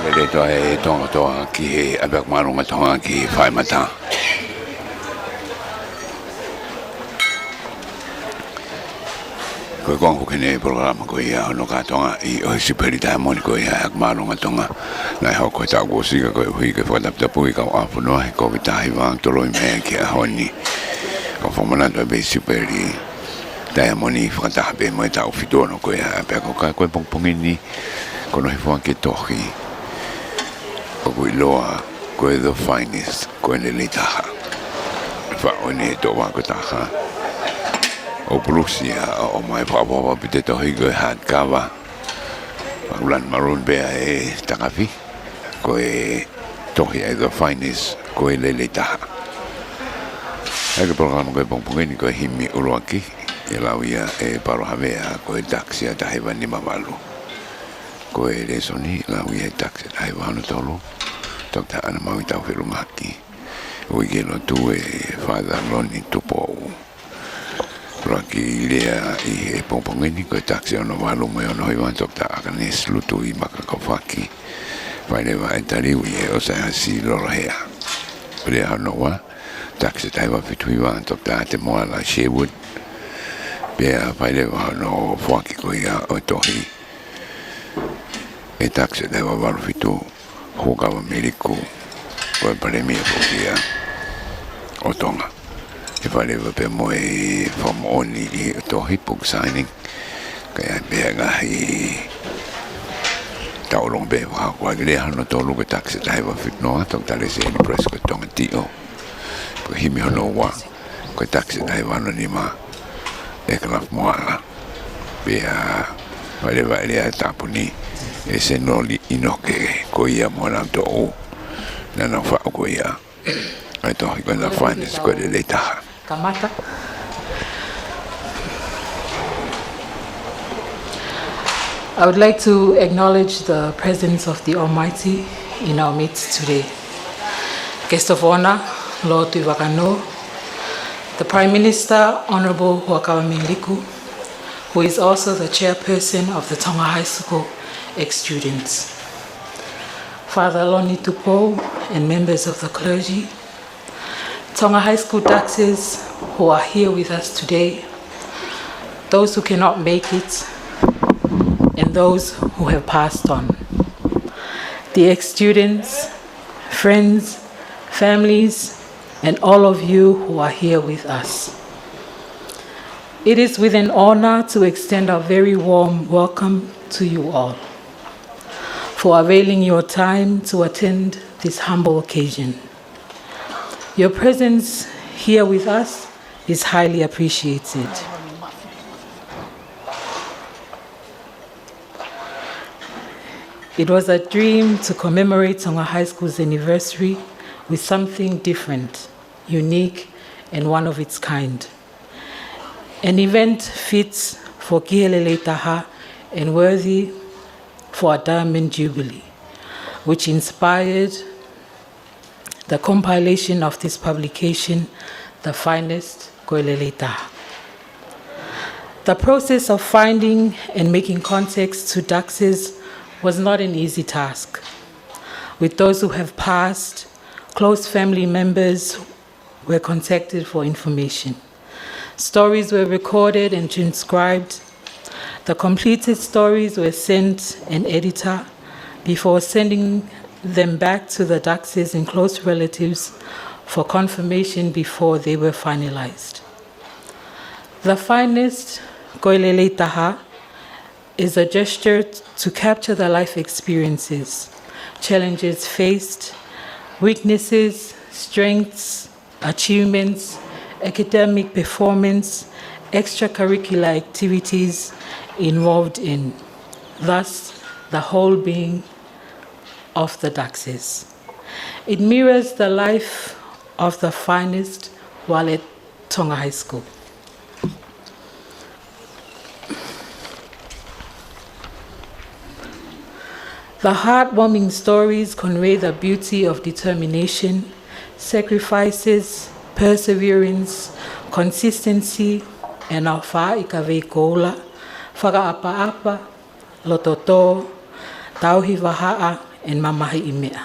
Lelei Taha e Tonga ki he abek marunga Tonga ki whai mata. Koe kongu kene programa koe ia ono ka Tonga i oi siperi tae moni koe ia ak marunga Tonga. Nai hau koe tau kosika koe hui koe whakataputapu i kau apunua he koe tahi wang toloi mea ki a honi. Ko whamanatu e bei siperi tae moni whakatahape moe tau fitono koe ia apea koe pongpongini kono he whanke tohi. Koe loa, koe the finest, koe Lelei Taha. Whaone e tō wako taha. O Brusia, o mai whapawa pite tohi koe hardcover. Ulan maroon bea e takapi. Koe tohi e the finest, koe Lelei Taha. Eke programa koe pongpongeni koe himi uruaki. E lau ia e parohavea koe taksia tahiwa ni mamalu. Koe resoni lau ia e taksia tahiwa hano tolu. Dr. Ana mau tau whirungaki. Ui gelo tu e Father Loni tupo. Raki lea i e pongpongeni koe taksi ono walu me ono iwan Dr. Aganes lutu i makakawhaki. Whaerewa e tariu i e osa hasi loro hea. Rea hano wa, taksi taiwa fitu iwan Dr. Ate Moala Sherwood. Pea whaerewa hano whaki koe ia o tohi. E taksi taiwa walu fitu. Hu'akavameiliku koe paremia pokia o Tonga. E wharewa pe moe whamooni i tohi book signing. Kaya pea ngahi taurong pe whakakua gilea hano tolu ke taksi taiwa fitnoa. Tong tale se ni press ko Tongatio. Ko himi hono wa ko taksi taiwa no nima e kalaf moala. Pea wharewa elea tapuni. E se noli inoke ko ia mona to na na fa ko ia ai to ko na finance ko Lelei Taha kamata. I would like to acknowledge the presence of the Almighty in our midst today. Guest of honor, Lord Tuivakano, the Prime Minister, Honourable Hu'akavameiliku, who is also the chairperson of the Tonga High School ex-students, Father Loni Tupo and members of the clergy, Tonga High School taxis who are here with us today, those who cannot make it, and those who have passed on. The ex-students, friends, families, and all of you who are here with us. It is with an honor to extend a very warm welcome to you all, for availing your time to attend this humble occasion. Your presence here with us is highly appreciated. It was a dream to commemorate Tonga High School's anniversary with something different, unique, and one of its kind. An event fit for Lelei Taha and worthy for a Diamond Jubilee, which inspired the compilation of this publication, The Finest Lelei Taha. The process of finding and making context to Daxes was not an easy task. With those who have passed, close family members were contacted for information. Stories were recorded and transcribed. The completed stories were sent an editor before sending them back to the Daxes and close relatives for confirmation before they were finalized. The Finest Lelei Taha is a gesture to capture the life experiences, challenges faced, weaknesses, strengths, achievements, academic performance, extracurricular activities involved in, thus the whole being of the Daxes. It mirrors the life of the Finest while at Tonga High School. The heartwarming stories convey the beauty of determination, sacrifices, perseverance, consistency, and our Hu'akavameiliku, whakaapa-apa, lototo, tauhiwaha'a, and mamahi'imea.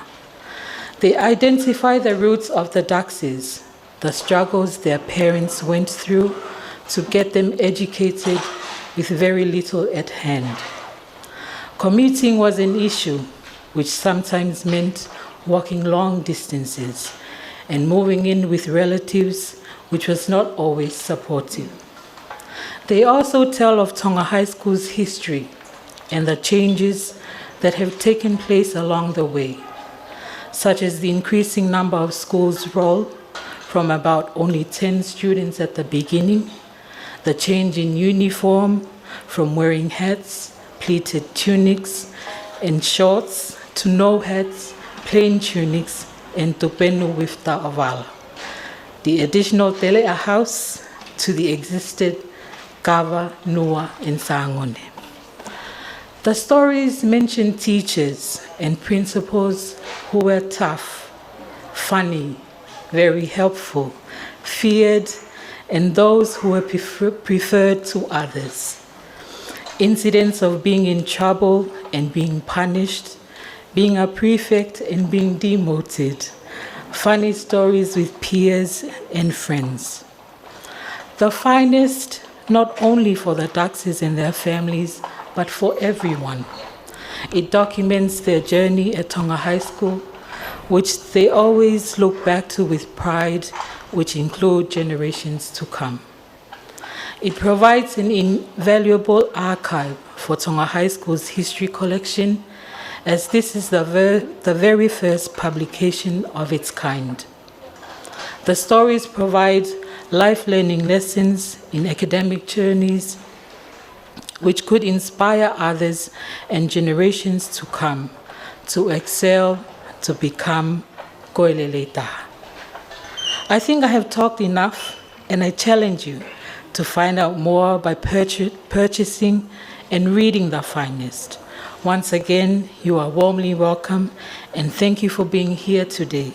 They identify the roots of the Daxes, the struggles their parents went through to get them educated with very little at hand. Commuting was an issue, which sometimes meant walking long distances and moving in with relatives, which was not always supportive. They also tell of Tonga High School's history and the changes that have taken place along the way, such as the increasing number of schools roll from about only 10 students at the beginning, the change in uniform from wearing hats, pleated tunics, and shorts to no hats, plain tunics, and tupenu with ta'avala. The additional telea house to the existed kava, nua, and sangone. The stories mention teachers and principals who were tough, funny, very helpful, feared, and those who were preferred to others. Incidents of being in trouble and being punished, being a prefect and being demoted, funny stories with peers and friends. The finest, not only for the Daxes and their families, but for everyone. It documents their journey at Tonga High School, which they always look back to with pride, which include generations to come. It provides an invaluable archive for Tonga High School's history collection, as this is the very first publication of its kind. The stories provide life learning lessons in academic journeys, which could inspire others and generations to come to excel, to become Lelei Taha. I think I have talked enough, and I challenge you to find out more by purchasing and reading the finest. Once again, you are warmly welcome, and thank you for being here today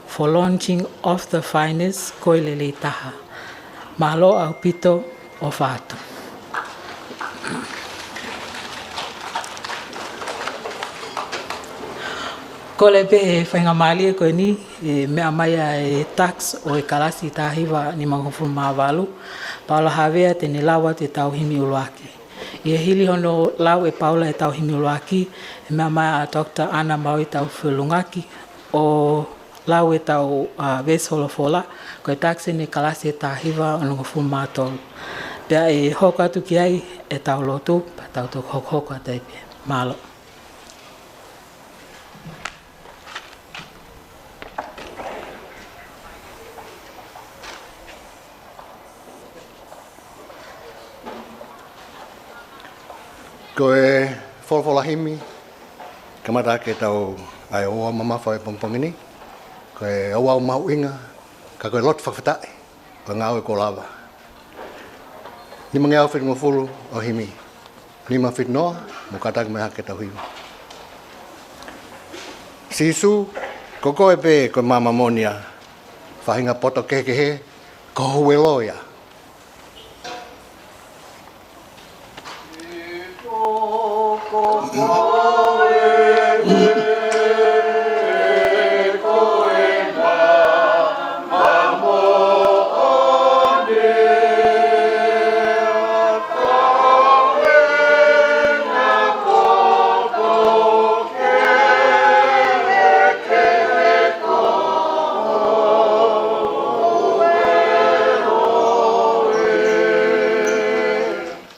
for launching of the finest Lelei Taha. Malo au pito o whātu. Ko le pe e whainga mali e koe ni, mea mai e tax o e kalasi tāhiwa ni mangofu māwalu, Paula Havea tene lawa te tauhimi uluaki. I hili hono lau e Paula e tauhimi uluaki, e mea mai a Dr. Ana Maui tau whilungaki, o lau e tau Vesolofola, ko e tax ne kalasi e tāhiwa o mangofu mātolu. Pea e hoko atu ki ai e tau lotu, pa tau tuk hoko atai pe. Malo. Ko e wholawhalahimi, ka mara ke tau ai oa mamawha e pongpongini, ko e oa o mauinga, ka koe lot whakawhatae, ko ngāo e ko lawa. Ni mga au whitunga fulu o himi, ni ma whitunoa, mo kataka me hake tau hiwa. Sisu, ko koe pe ko mama monia, whahinga poto kekehe, ko hue loia.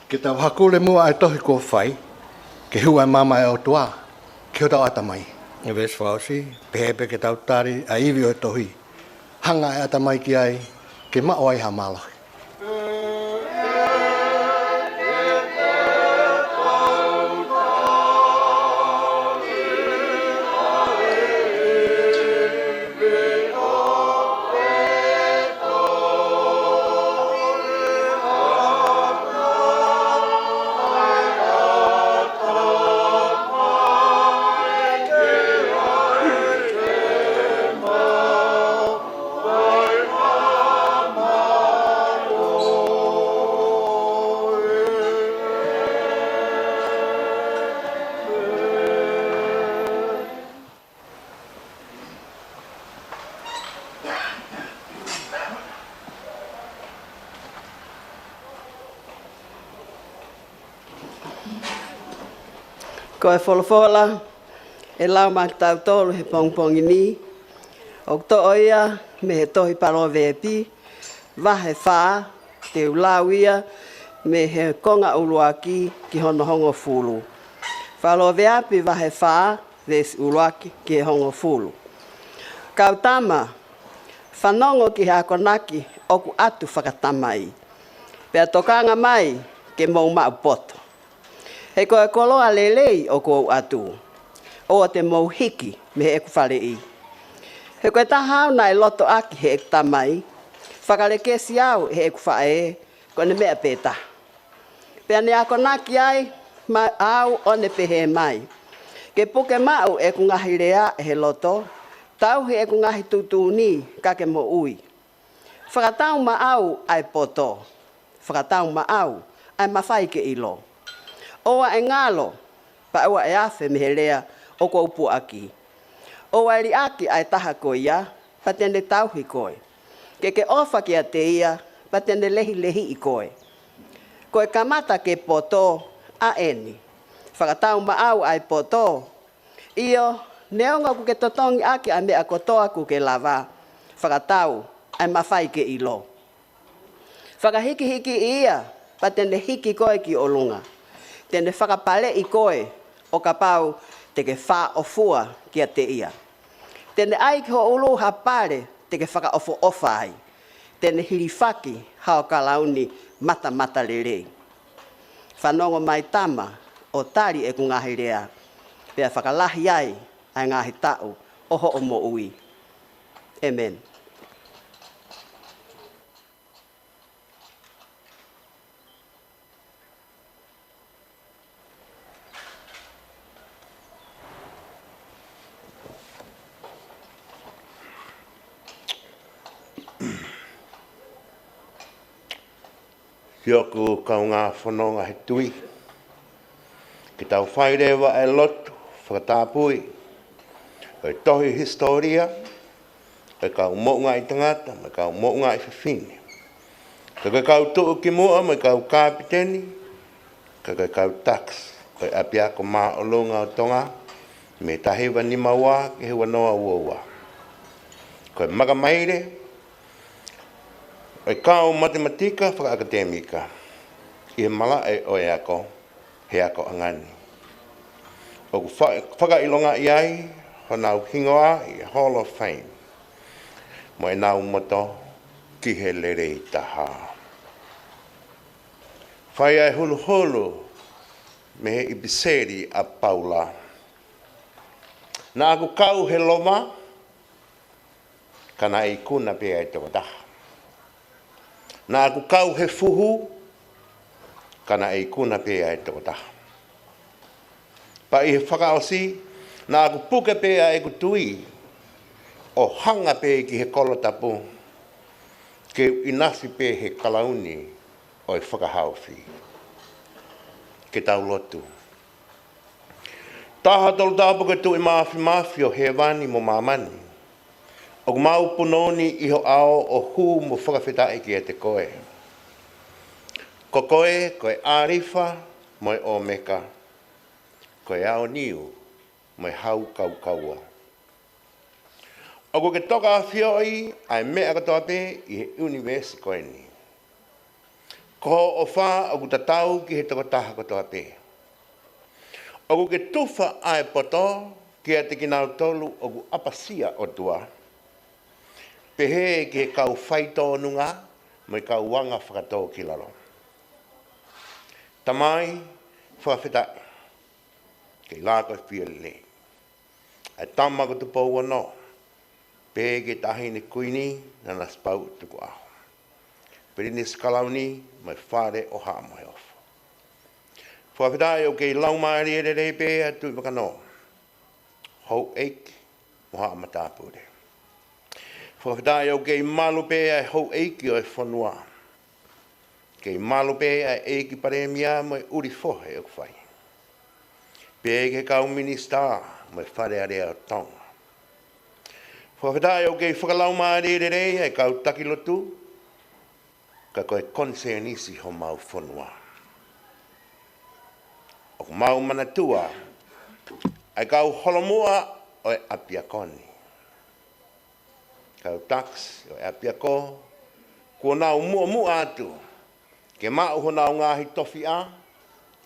Ke tau hakule mua ai tohi ko whai, ke hua mama e o tua, ke o tau atamai. E ves whausi, pehepe ke tau tari, a iwi o tohi. Hanga e atamai ki ai, ke mao ai ha malahi. Ko e wholofola, e lau mak tau tolu he pongpongi ni. O to oia, me he tohi paro vepi, wahe wha, te ulau ia, me he konga uluaki ki hono hongo fulu. Whalo veapi wahe wha, ves uluaki ki he hongo fulu. Kau tama, whanongo ki he akonaki, oku atu whakatamai. Pea tokanga mai, ke mou mau poto. He koe koloa lelei o kou atu. O te mou hiki me he eku whare i. He koe tahau nai loto aki he eku tamai. Whakare kesi au he eku whae, koe ne mea pēta. Pea ne ako naki ai, au o ne pehe mai. Ke puke mau eku ngahi rea he loto, tau he eku ngahi tutu ni kake mo ui. Whakatau ma au ai poto. Whakatau ma au ai mawhai ke ilo. Oa e ngalo, pa ua e afe me he rea o ko upu aki. Oa eri aki ai taha ko ia, pa tene tauhi koe. Ke ofa ki a te ia, pa tene lehi i koe. Koe kamata ke poto a eni. Whakatau ma au ai poto. Io, neonga ku ke totongi aki a mea kotoa ku ke lava. Whakatau ai mawhai ke ilo. Whakahiki ia, pa tene hiki koe ki olunga. Tene whakapale i koe o ka pau te ke wha o fua ki a te ia. Tene ai ki ho ulu ha pare te ke whaka ofo ofa ai. Tene hiriwhaki hao ka launi mata lelei. Whanongo mai tama o tari e ku ngahi rea. Pea whakalahi ai ai ngahi tau oho o mo ui. Amen. Hioku kau ngā whanonga he tui. Ki tau whairewa e lotu, whakatapui. Koe tohi historia, koe kau mounga i tangata, mai kau mounga i whiwhine. Koe kau tuu ki mua, mai kau kapiteni, koe kau tax, koe apia ko maa o lunga o Tonga, me tahiwa ni maua ki hewa noa uaua. Koe magamaire, koe kau matematika whakaakademika, i he mala e oe ako, he ako angani. O ku whakailonga i ai, ho nau hingoa i Hall of Fame. Mo e nau moto ki he Lelei Taha. Whai ai hulu me he ibiseri a Paula. Nā aku kau he loma, kana i kuna pia i Tongatapu. Nā aku kau he fuhu, kana i kuna pia i Tongatapu. Pa i he whakaosi, nā aku puke pia e ku tui, o hanga pia ki he kolotapu, ke inasi pia he kalauni o i whakahauwhi. Ke tau lotu. Taha tolu tapu ke tu i mafi o he wani mo mamani. O ku mau punoni iho ao o hu mo whakawhitai ki e te koe. Ko koe, koe arifa, moi o meka. Koe ao niu, moi hau kau kaua. O ku ke toka a whioi, ai mea katoa pe i he universi koe ni. Ko o wha o ku tatau ki he tokotaha katoa pe. O ku ke tuwha ai poto, ki a te kinau tolu o ku apasia o tua. Pehe ki he kau whaito nunga, mai kau wanga whakatau ki lalo. Tamai, whawhitai, kei lāko e whiole. Ai tama ko tupou anō, pehe ki tahi ni kuini, nana spau tuku aho. Perini skalauni, mai whare o haa mai ofa. Whawhitai o kei laumari e rei pehe atu i wakano. Hou eik, mo haa matapure. Whawhitai au kei malupe ai hou eiki o e whanua. Kei malupe ai eiki paremia mai uri fohe o kwhai. Pēke ke kau minista mai whare area o Tonga. Whawhitai au kei whakalauma rei ai kau takilotu, ka koe konsenisi ho mau whanua. O ku mau manatua ai kau holomua o e apiakoni. Kau tax o e apiako, kua nau mua atu, ke mau hona o ngahi tofi a,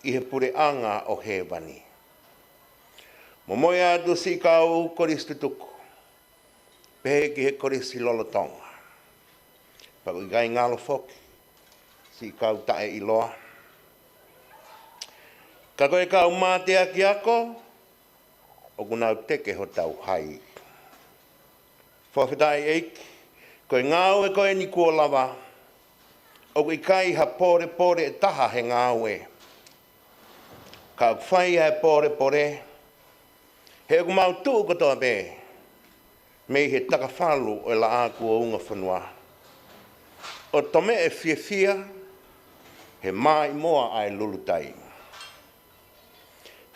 i he pure anga o he wani. Moimoi atu si kau koris tutuku, pehe ki he koris i lolo Tonga. Pako i gai ngalo foki, si kau tae i loa. Ka koe kau mātea ki ako, o kunau teke ho tau hai. Whawhitai eik, koe ngāue koe ni kua lawa, o koe kai ha pore e taha he ngāue. Ka whai ha pore, he o kumau tuu kotoa pē, mei he takawhalu o la āku o unga whanua. O tome e fia, he mai moa ai lulutai.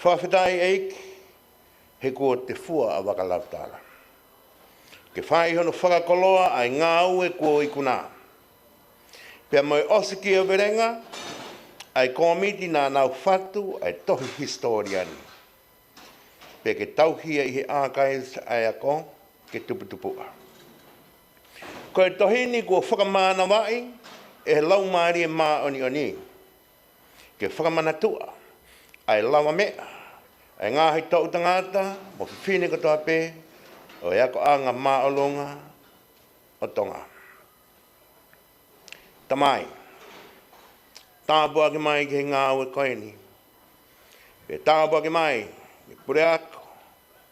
Whawhitai eik, he kua te fua a wakalautala. Ke whai hono whakakoloa ai ngā ue kua i kuna. Pea moi osiki o verenga, ai komiti nā nau whatu ai tohi historiani. Pea ke tauhia i he archives ai ako, ke tuputupua. Koe tohini kua whakamana wai, e he lau maari e mā oni. Ke whakamanatua, ai lawa mea, ai ngāhi tau tangata, mo whiwhine katoa pē, o eako anga maolonga o Tonga. Tamai, tāpua ki mai ki he ngā ue koeni. Pe tāpua ki mai, ki pure ako,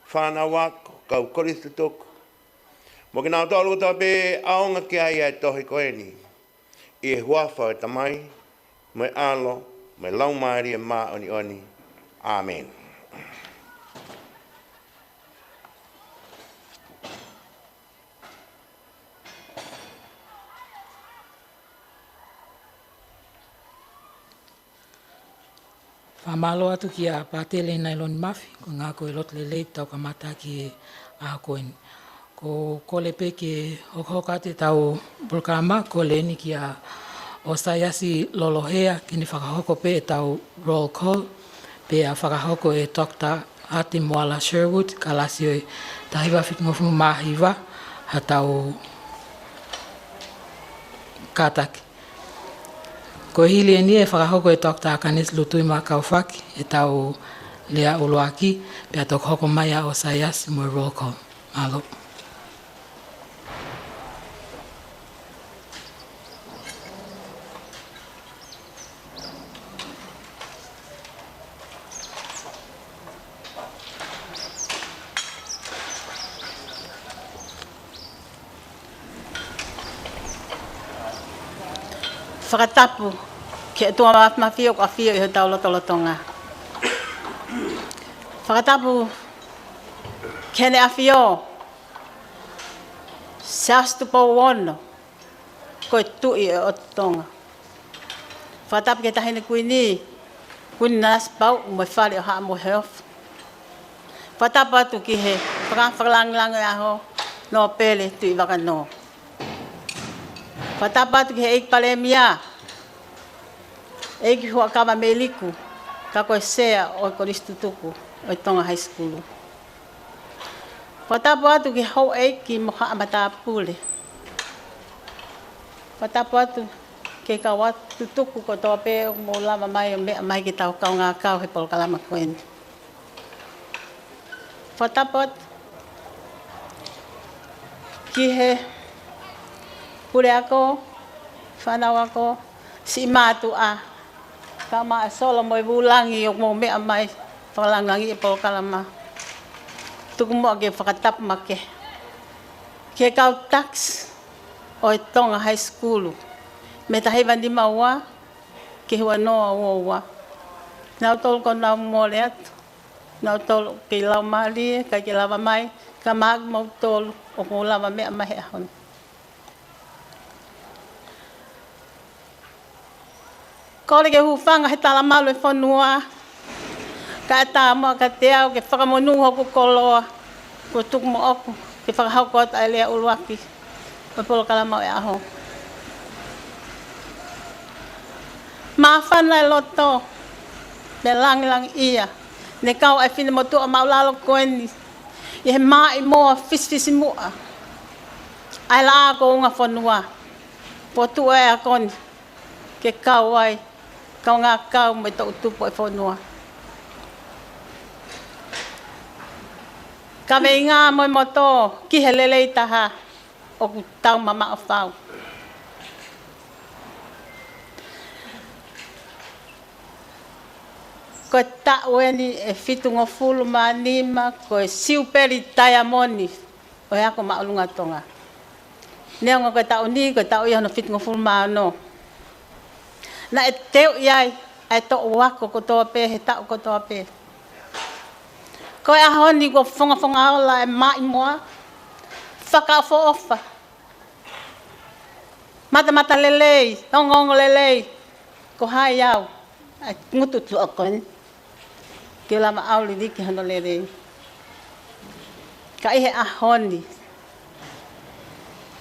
whānau ako, kau koristu toku. Mo ki nāu tolu katoa pē, aonga ki ai ai tohi koeni. I e huafa e tamai, mai alo, mai laumaari e mā oni. Amen. Whamalo atu ki a pātele nai loni mawhi, ko ngā koe lot lelei tau ka mata ki a koeni. Ko kole pe ki hoka te tau Broadcom, ko leni ki a o saiasi lolohea, ki ni whakahoko pe e tau roll call, pe a whakahoko e Dr. Ati Moala Sherwood, ka lasi o e tahiwa whikingofu mahiwa, ha tau kātaki. Ko hili e ni e whakahoko e Dr. Akanis Lutui mā kauwhaki, e tau lea uluaki, pe a toko hoko mai a o saiasi mo roll call. Malo. Tongatapu, ke tua mawhio ka whio i ho tau Tonga. Tongatapu, ke ne a whio, sastu po wono, koe tui e o Tonga. Tongatapu ke tahine kuini nas pau, mo whare o haa mo heof. Tongatapu atu ki he, whakalangilangi aho, no pele tui waka no. Tongatapu atu ki he eik pale mia, eiki Hu'akavameiliku, ka koe sea o koristutuku o Tonga High School. Tongatapu atu ki hou eiki mo Hu'amatapule. Tongatapu atu ke ka watu tuku ko toa pe mo lama mai o mea mai ki tau kau ngā kau he polokalama koeni. Tongatapu atu ki he pure ako, whanau ako, si mātu a. Ka maa solo mo i wulangi o mo mea mai whakalangangi e polokalama. Tuku mo ke whakatapu make. Ke kau tax o i Tonga High School. Me tahiwa ni maua, ke hua noa uoua. Nau tolu ko nau mole atu. Nau tolu ke lau mali, ka ke lawa mai, ka maag mau tolu o ko lawa mea mai ahon. Kore ke hufanga he tala malu e whanua. Ka e tā mua ka te au ke whakamonu hoku koloa. Ko tuku mo oku. Ke whakahauko ata e lea uluaki. Ko polokalama e aho. Mā whana e loto. Me langi ia. Ne kau ai fina motu a maulalo koeni. I he mai moa fisi mua. Ai la ko unga whanua. Po tu e a koni. Ke kau ai. Kau ngā kau mai tau tupo e whanua. Ka mei ngā moi moto ki he Lelei Taha o ku tau mama o whau. Ko ta weni e fitungo fulu manima ko e siuperi taiamoni o ako maulunga tonga. Neongo ko ta uni ko ta uia no fitungo fulu mano. Na e teo iai ai to wako ko toa pe he ta ko toa pe. Ko e ahoni ko fonga ola e mai moa. Whaka fo ofa. Mata lelei, ongongo lelei. Ko hai au. Ai ngutu tu a koen. Ke lama auli diki hano lelei. Ka ihe ahoni.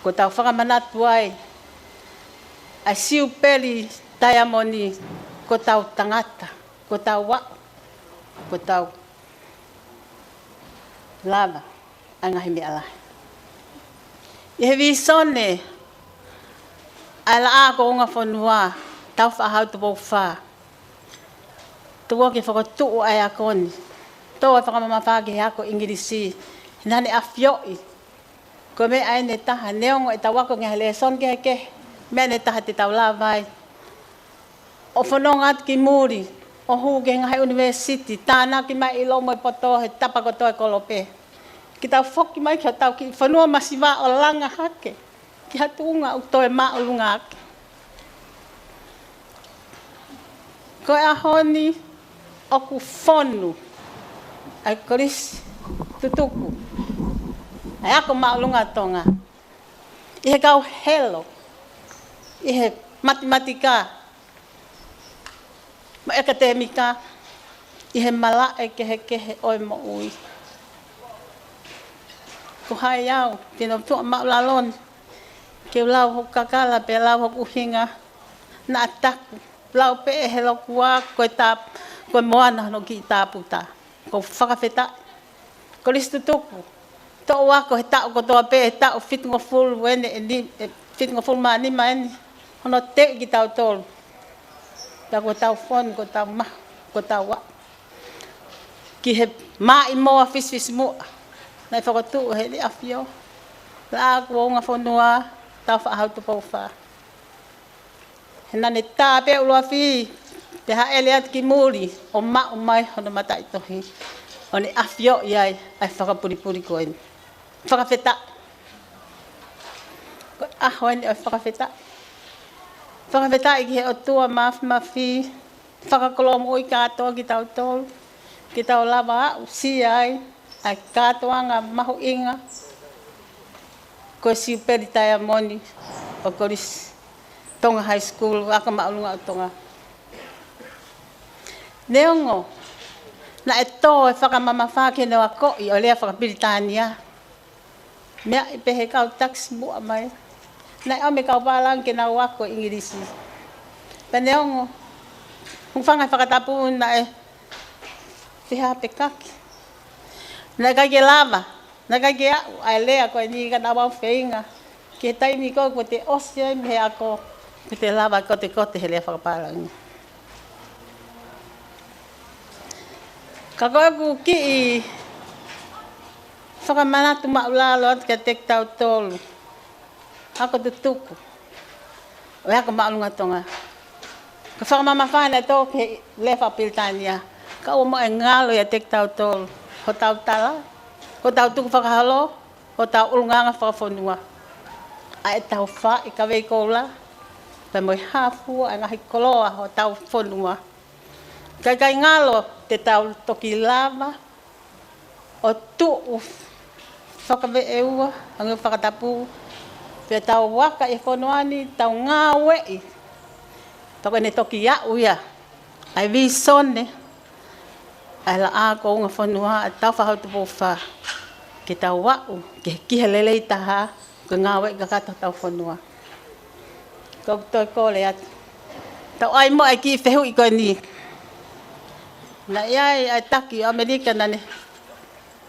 Ko tau whakamanatu ai. Ai siu peli taiamoni. Ko tau tangata. Ko tau wa. Ko tau lava. Angahi me ala. I he visone. Ai la a ko unga whanua. Tau whahau tu bau wha. Tua ke whakatuu ai a koni. Tō e whakamamawha ke ako Ingirisi. Nane a whioi. Ko me ai ne taha neongo e tawako nge hale son ke heke. Me ne taha te tau la vai. O whanonga atu ki muri. O hu ke ngai university. Tāna ki mai ilo mo i poto he tapakoto e kolope. Ki tau whoki mai ki tau ki whanua masiwa o langa hake. Ki hatunga uto e maulunga ake. Ko e ahoni o ku whonu. Ai korisi tutuku. Ai ako maulunga tonga. I he kau helo. I he matematika. Ma akademika. I he mala e kehe oi mo ui. Ko hai au. Tino tua maulalon. Ke lau hoku kakala pe lau hoku hinga. Na ataku. Lau pe e he lokua koe tāpu. Koe moana no ki tāputa. Ko whakawheta. Ko listu tuku. Tō wako he tau kotoa pe he tau fitungo fulu wene e fitungo fulu maa nima eni. Hono te ki tau tolu. Pea ko tau whonu, ko tau mahu, ko tau wa. Ki he maa i moa fis mua. Nei whakatuu he li awhio. La aku o unga whanua. Tau whaahau tu pau wha. He nane tā pe uloa whi. Te haele atu ki muri. O mau mai hono mata i tohi. O ne awhio iai. Ai whakapuripuri koeni. Whakawheta. Ko aho eni o whakawheta. Whakawheta i ki he o tua mawhi. Whakakolomo i katoa ki tau tolu. Ki tau lava au si ai. Ai katoa ngā mahu inga. Ko si peri taiamoni. O korisi. Tonga High School. Aka maulunga o Tonga. Neongo. Na e tō e whakamamawha ke no a koi. O lea whakapiritania. Mea i pehe kau taksi mua mai. Na e ome kau pālang ke na wako Ingirisi. Pa neongo. Hung whangai whakatapu na e whiha pe kaki. Na kai ke lava. Na kai ke au. Ai lea koe ni ka na wau whainga. Ke taimi ko ko te osia me ako. Ko te lava kote he lea whakapālang. Ka koe ku ki i whakamanatu maulalo atu ka tek tau tolu. Ako tutuku. O ako maulunga tonga. Ka whakamamawhana tō ke lefa piltania. Ka o mo e ngalo ia tek tau tolu. Ko tau tala. Ko tau tuku whakahalo. Ko tau ulunganga whakawhonua. A e tau wha i ka wei koula. Pa moi hafua a ngahi koloa ho tau whonua. Kai ngalo te tau toki lava. O tuu whakawe e ua. Angu whakatapu. Pea tau waka e whonuani. Tau ngā wei. Tau ne toki au ia. Ai visone. Ai la a ko unga whanua. Tau whahau tu pōwha. Ke tau wau. Ke kihe Lelei Taha. Ko ngā wei ka kata tau whanua. Ko toi kore atu. Tau ai mo ai ki whehu i koe ni. Na ia ai taki Amerika nani.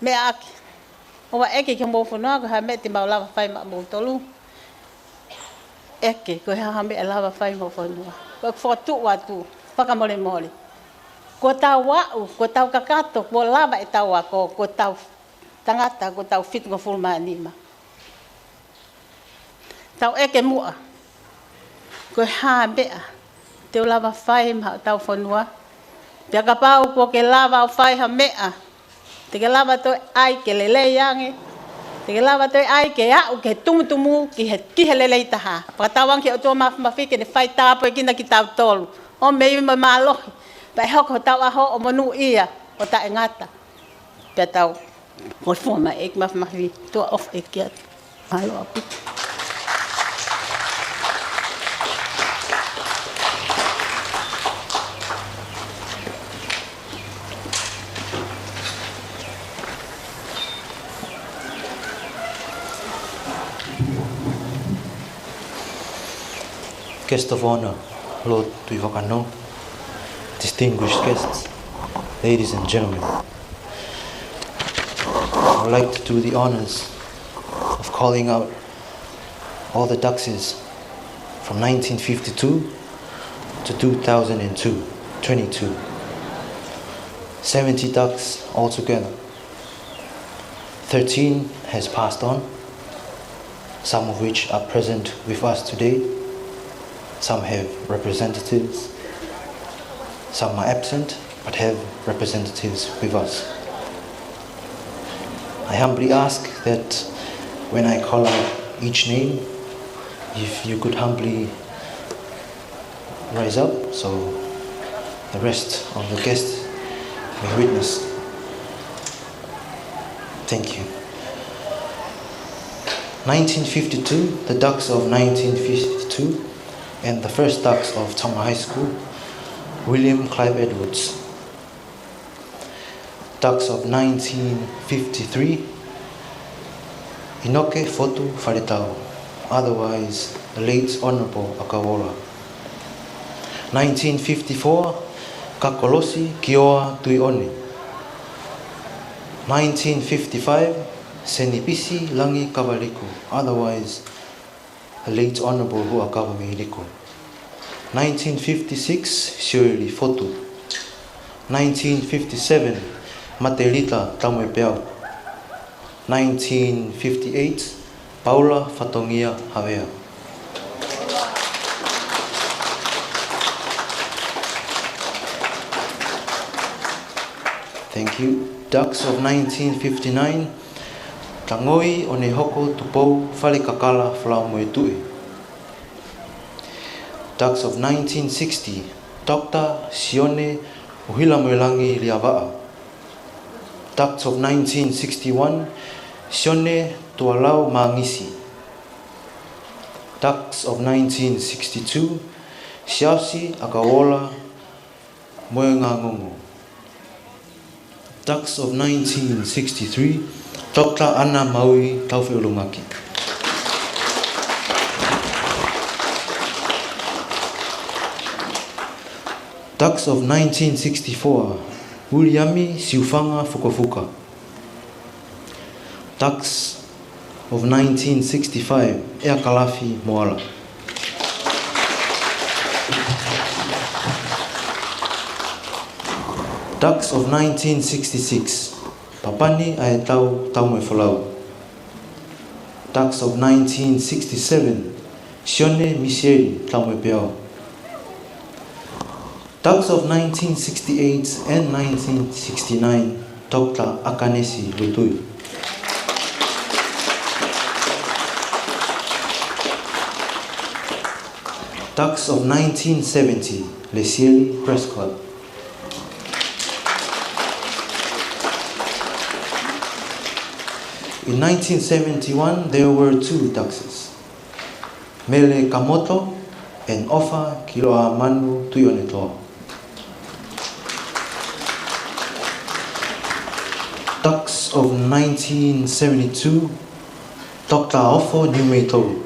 Me aki. O wa eke ke mo fono ko ha me te mau lava fai ma mo tolu. Eke ko ha me lava fai mo fono. Ko fotu watu paka mole mole. Ko tau wa'u, ko tau kakato, ko lava e tau ako, ko tau tangata, ko tau fit ko fulma anima. Tau eke mua. Ko ha mea. Te lava fai ma tau fonua. Te kapau ko ke lava o fai ha mea. Te ke lava toi ai ke lelei yange. Te ke lava toi ai ke au ke tumutumu ki he lelei taha. Pakatawang ki o tua mawhike ne fai tāpo e kina ki tau tolu. O mei ma malohi. Pai hoko tau aho o monu ia o ta engata. Pia tau ko forma ek mafi tua of ekiat. Malo api. Guest of honor, Lord Tuivakano, distinguished guests, ladies and gentlemen. I would like to do the honors of calling out all the duxes from 1952 to 2022, 70 ducks altogether. 13 has passed on, some of which are present with us today. Some have representatives, some are absent but have representatives with us. I humbly ask that when I call out each name, if you could humbly rise up so the rest of the guests may witness. Thank you. 1952, the ducks of 1952, and the first ducks of Tonga High School, William Clive Edwards. Ducks of 1953, Inoke Fotu Wharetau, otherwise the late Honourable Akawola. 1954, Kakolosi Kioa Tuione. 1955, Senipisi Langi Kavaliku, otherwise the late Honourable Hu'akavameiliku. 1956, Shirley Fotu. 1957, Lelei Taha. 1958, Paula Fatongia Havea. Thank you. Ducks of 1959, Tangoi o ne hoko tupou whale kakala whalau moe tue. Ducks of 1960, Dr. Sione Uhila Moelangi Liawaa. Ducks of 1961, Sione Tualau Mangisi. Ducks of 1962, Siausi Akawola Moengangongo. Ducks of 1963, Dr. Anna Maui Tauwhiolungaki. Ducks of 1964, Uliami Siufanga Fukafuka. Ducks of 1965, Eakalafi Moala. Ducks of 1966, Papani Aetau Taumwe Falau. Ducks of 1967, Sione Misieri Taumwe Peao. Ducks of 1968 and 1969, Dr. Akanesi Lutui. Ducks of 1970, Lesieli Press Club. In 1971, there were two duxes, Mele Kamoto and Ofa Kiloa Manu Tuionetoa. Ducks of 1972, Dr. Ofo Numeito.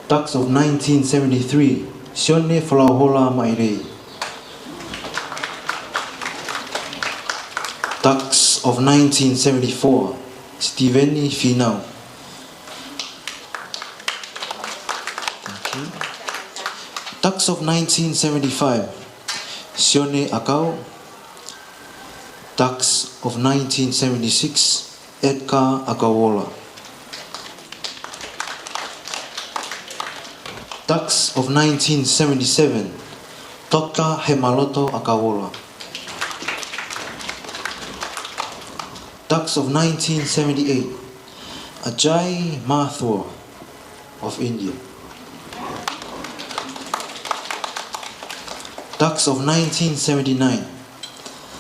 Ducks Tax of 1973, Sione Falahola Mairei. Tax of 1974, Steveni Finau. Tax of 1975, Sione Akau. Tax of 1976, Edgar Akawola. Tax of 1977, Dr. Hemaloto Akawola. Tax of 1978, Ajay Mathur of India. Tax of 1979,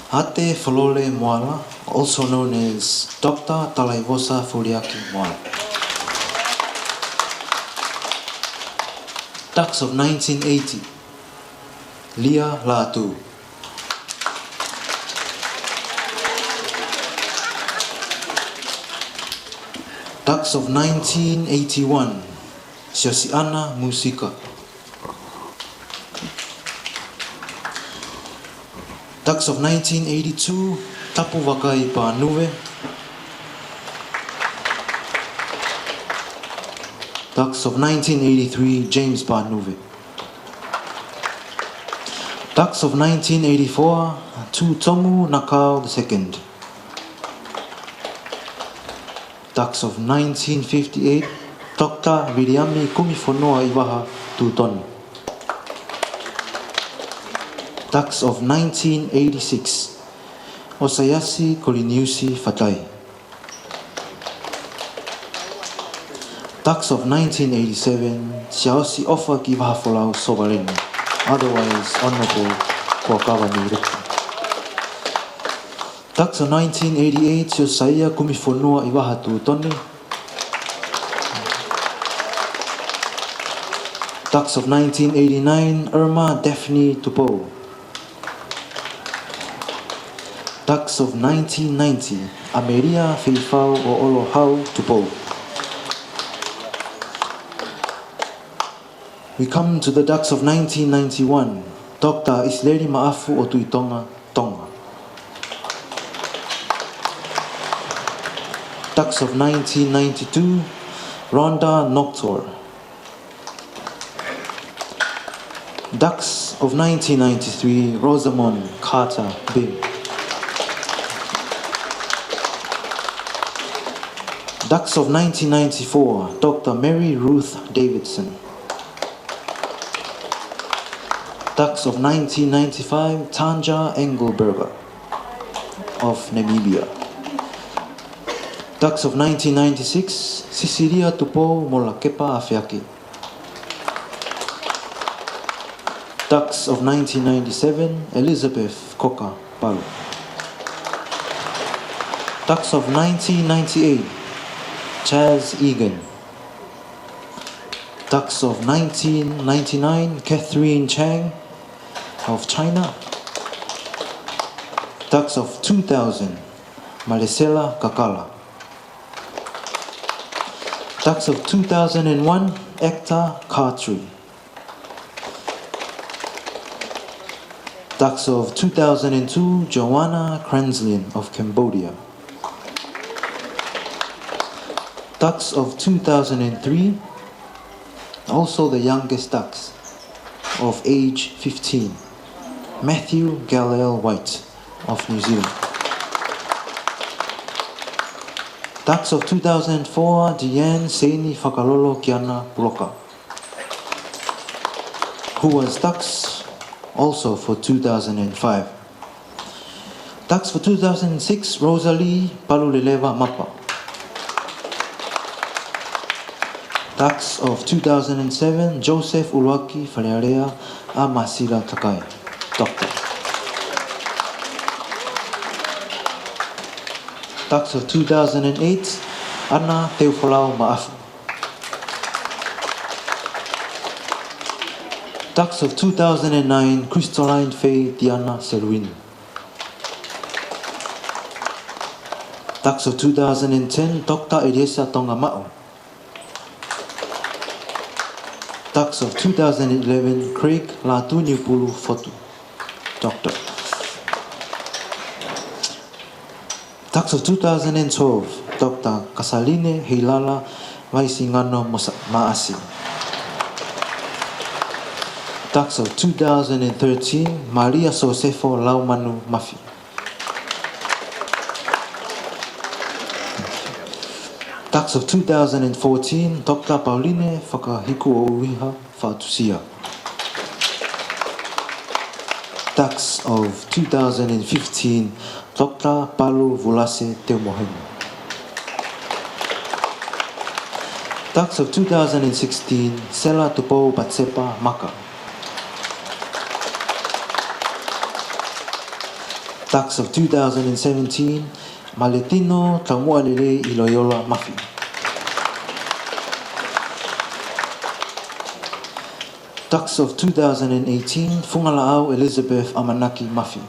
Hate Folole Moala, also known as Dr. Talaivosa Furiaki Moala. Tax of 1980, Lia Latu. Tax of 1981, Siosiana Musika. Tax of 1982, Tapu Wakai Panuve. Tax of 1983, James Panuve. Tax of 1984, Tu Tomu Nakao II. Tax of 1958, Dr. Viriami Kumifonoa Iwaha Tuton. Tax of 1986, Osayasi Koliniusi Fatai. Tax of 1987, Siaosi Ofa Kivaha Folau Sovereign, otherwise Honourable Hu'akavameiliku. Tax of 1988, Siosaya Kumifonua Iwaha Tutoni. Tax of 1989, Irma Daphne Tupo. Tax of 1990, Ameria Filifau O'Olohau Tupo. We come to the tax of 1991, Dr. Isleri Maafu Otuitonga, Tonga. Tax of 1992, Rhonda Noctor. Tax of 1993, Rosamond Carter Bim. Tax of 1994, Dr. Mary Ruth Davidson. Tax of 1995, Tanja Engelberger of Namibia. Tax of 1996, Sisilia Tupo Molakepa Afiaki. Tax of 1997, Elizabeth Koka Paula. Tax of 1998, Chaz Egan. Tax of 1999, Catherine Chang of China. Tax of 2000, Marisela Kakala. Tax of 2001, Ekta Khatri. Tax of 2002, Joanna Kranzlin of Cambodia. Tax of 2003, also the youngest tax, of age 15, Matthew Galel White of New Zealand. Tax of 2004, Diane Seini Fakalolo Kiana Puloka, who was tax also for 2005. Tax for 2006, Rosalie Paluleleva Mapa. Tax of 2007, Joseph Uluaki Falearea Amasira Takai, Doctor. Tax of 2008, Anna Teofolau Maafu. Tax of 2009, Crystalline Faye Diana Selwyn. Tax of 2010, Dr. Eliesa Tongama'o. Tax of 2011, Craig Latu Nipulu Fotu, Doctor. Tax of 2012, Dr. Kasaline Heilala Vaisingano Maasi. Tax of 2013, Maria Sosefo Laumanu Mafi. Tax of 2014, Dr. Pauline Whakahikuowiha Fatusia. Tax of 2015, Dr. Palu Vulase Teomohemu. Tax of 2016, Sela Tupo Patsepa Maka. Tax of 2017, Maletino Tamualele Iloyola Mafi. Tax of 2018, Fungalaau Elizabeth Amanaki Mafi.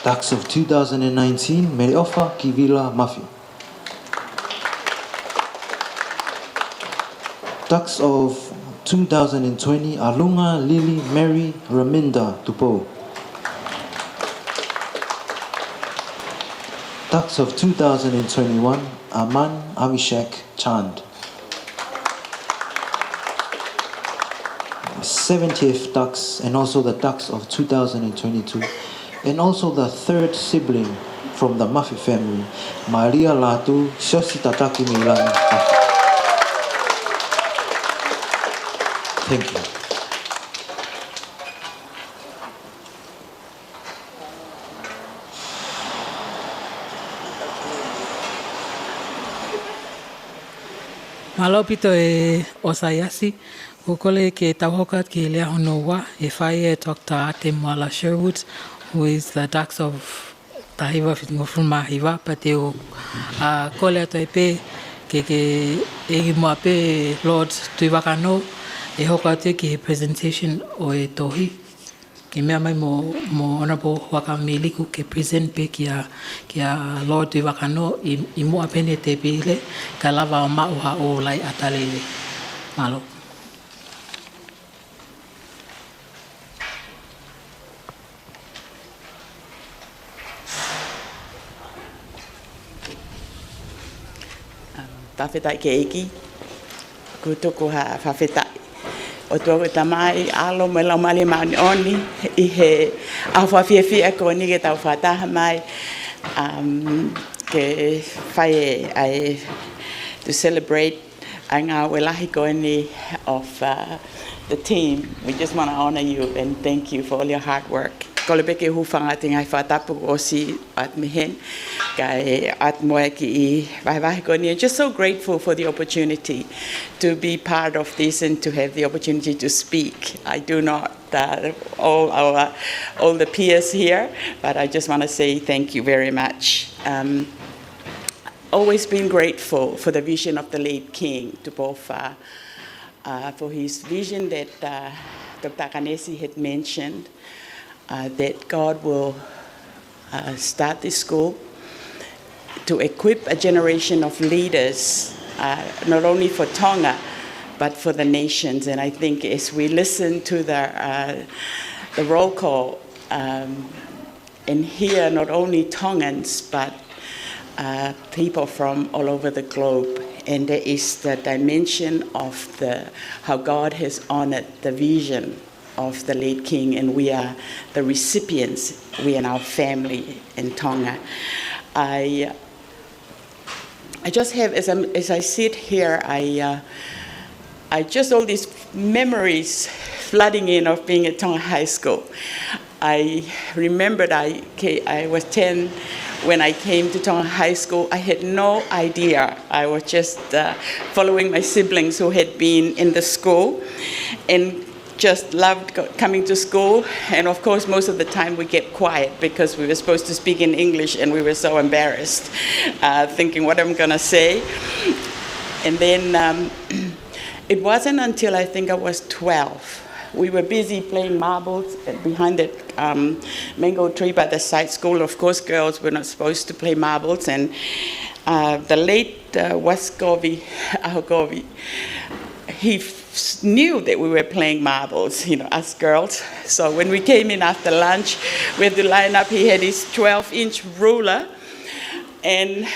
Tax of 2019, Meriofa Kivila Mafi. Tax of 2020, Alunga Lily Mary Raminda Tupo. Tax of 2021, Aman Avishek Chand. 70th tax, and also the tax of 2022, and also the third sibling from the Mafi family, Maria Latu Shositataki Milani. Thank you. Malo pito e Osayasi, ukole ke tauhokat ke lea honoa e whae Dr. Ate Moala Sherwood, who is the Dux of Tahiwa Fitngofuma Hiwa, pateo kole ato e pe ke egi moa pe Lord Tuiwakano, e hoka ate ki presentation o e tohi. Ke mea mai mo Honourable Hu'akavameiliku ke present pe ki a Lord Tuiwakano I mua pene te pile ka lava o mauha o lai atalele. Malo. Tawhetai ke eki, kutoko ha whawhetai. O tōku tamai alo me lau mali mauni oni, I he awhawhiawhia ko ni ke tau whataha mai, ke whae ai to celebrate ai ngā welahi ko ni of the team. We just want to honor you and thank you for all your hard work. Ko le peke hufanga te ngai whatapu o si at mihen, kai at moe ki I wahi ko ni. Just so grateful for the opportunity to be part of this and to have the opportunity to speak. I do not all the peers here, but I just want to say thank you very much. Always been grateful for the vision of the late King Tupofa, for his vision that Dr. Kanesi had mentioned, that God will start this school to equip a generation of leaders, not only for Tonga, but for the nations. And I think as we listen to the roll call and hear not only Tongans, but people from all over the globe, and there is the dimension of how God has honored the vision of the late King, and we are the recipients, we and our family in Tonga. I just have, as I sit here, I just all these memories flooding in of being at Tonga High School. I remembered I was 10 when I came to Tonga High School. I had no idea. I was just following my siblings who had been in the school and just loved coming to school. And of course, most of the time we kept quiet because we were supposed to speak in English and we were so embarrassed, thinking what I'm gonna say. And then it wasn't until I think I was 12. We were busy playing marbles behind that mango tree by the side school. Of course, girls were not supposed to play marbles. And the late Waskovi Ahogovi, he knew that we were playing marbles, us girls. So when we came in after lunch, we had to line up. He had his 12-inch ruler, and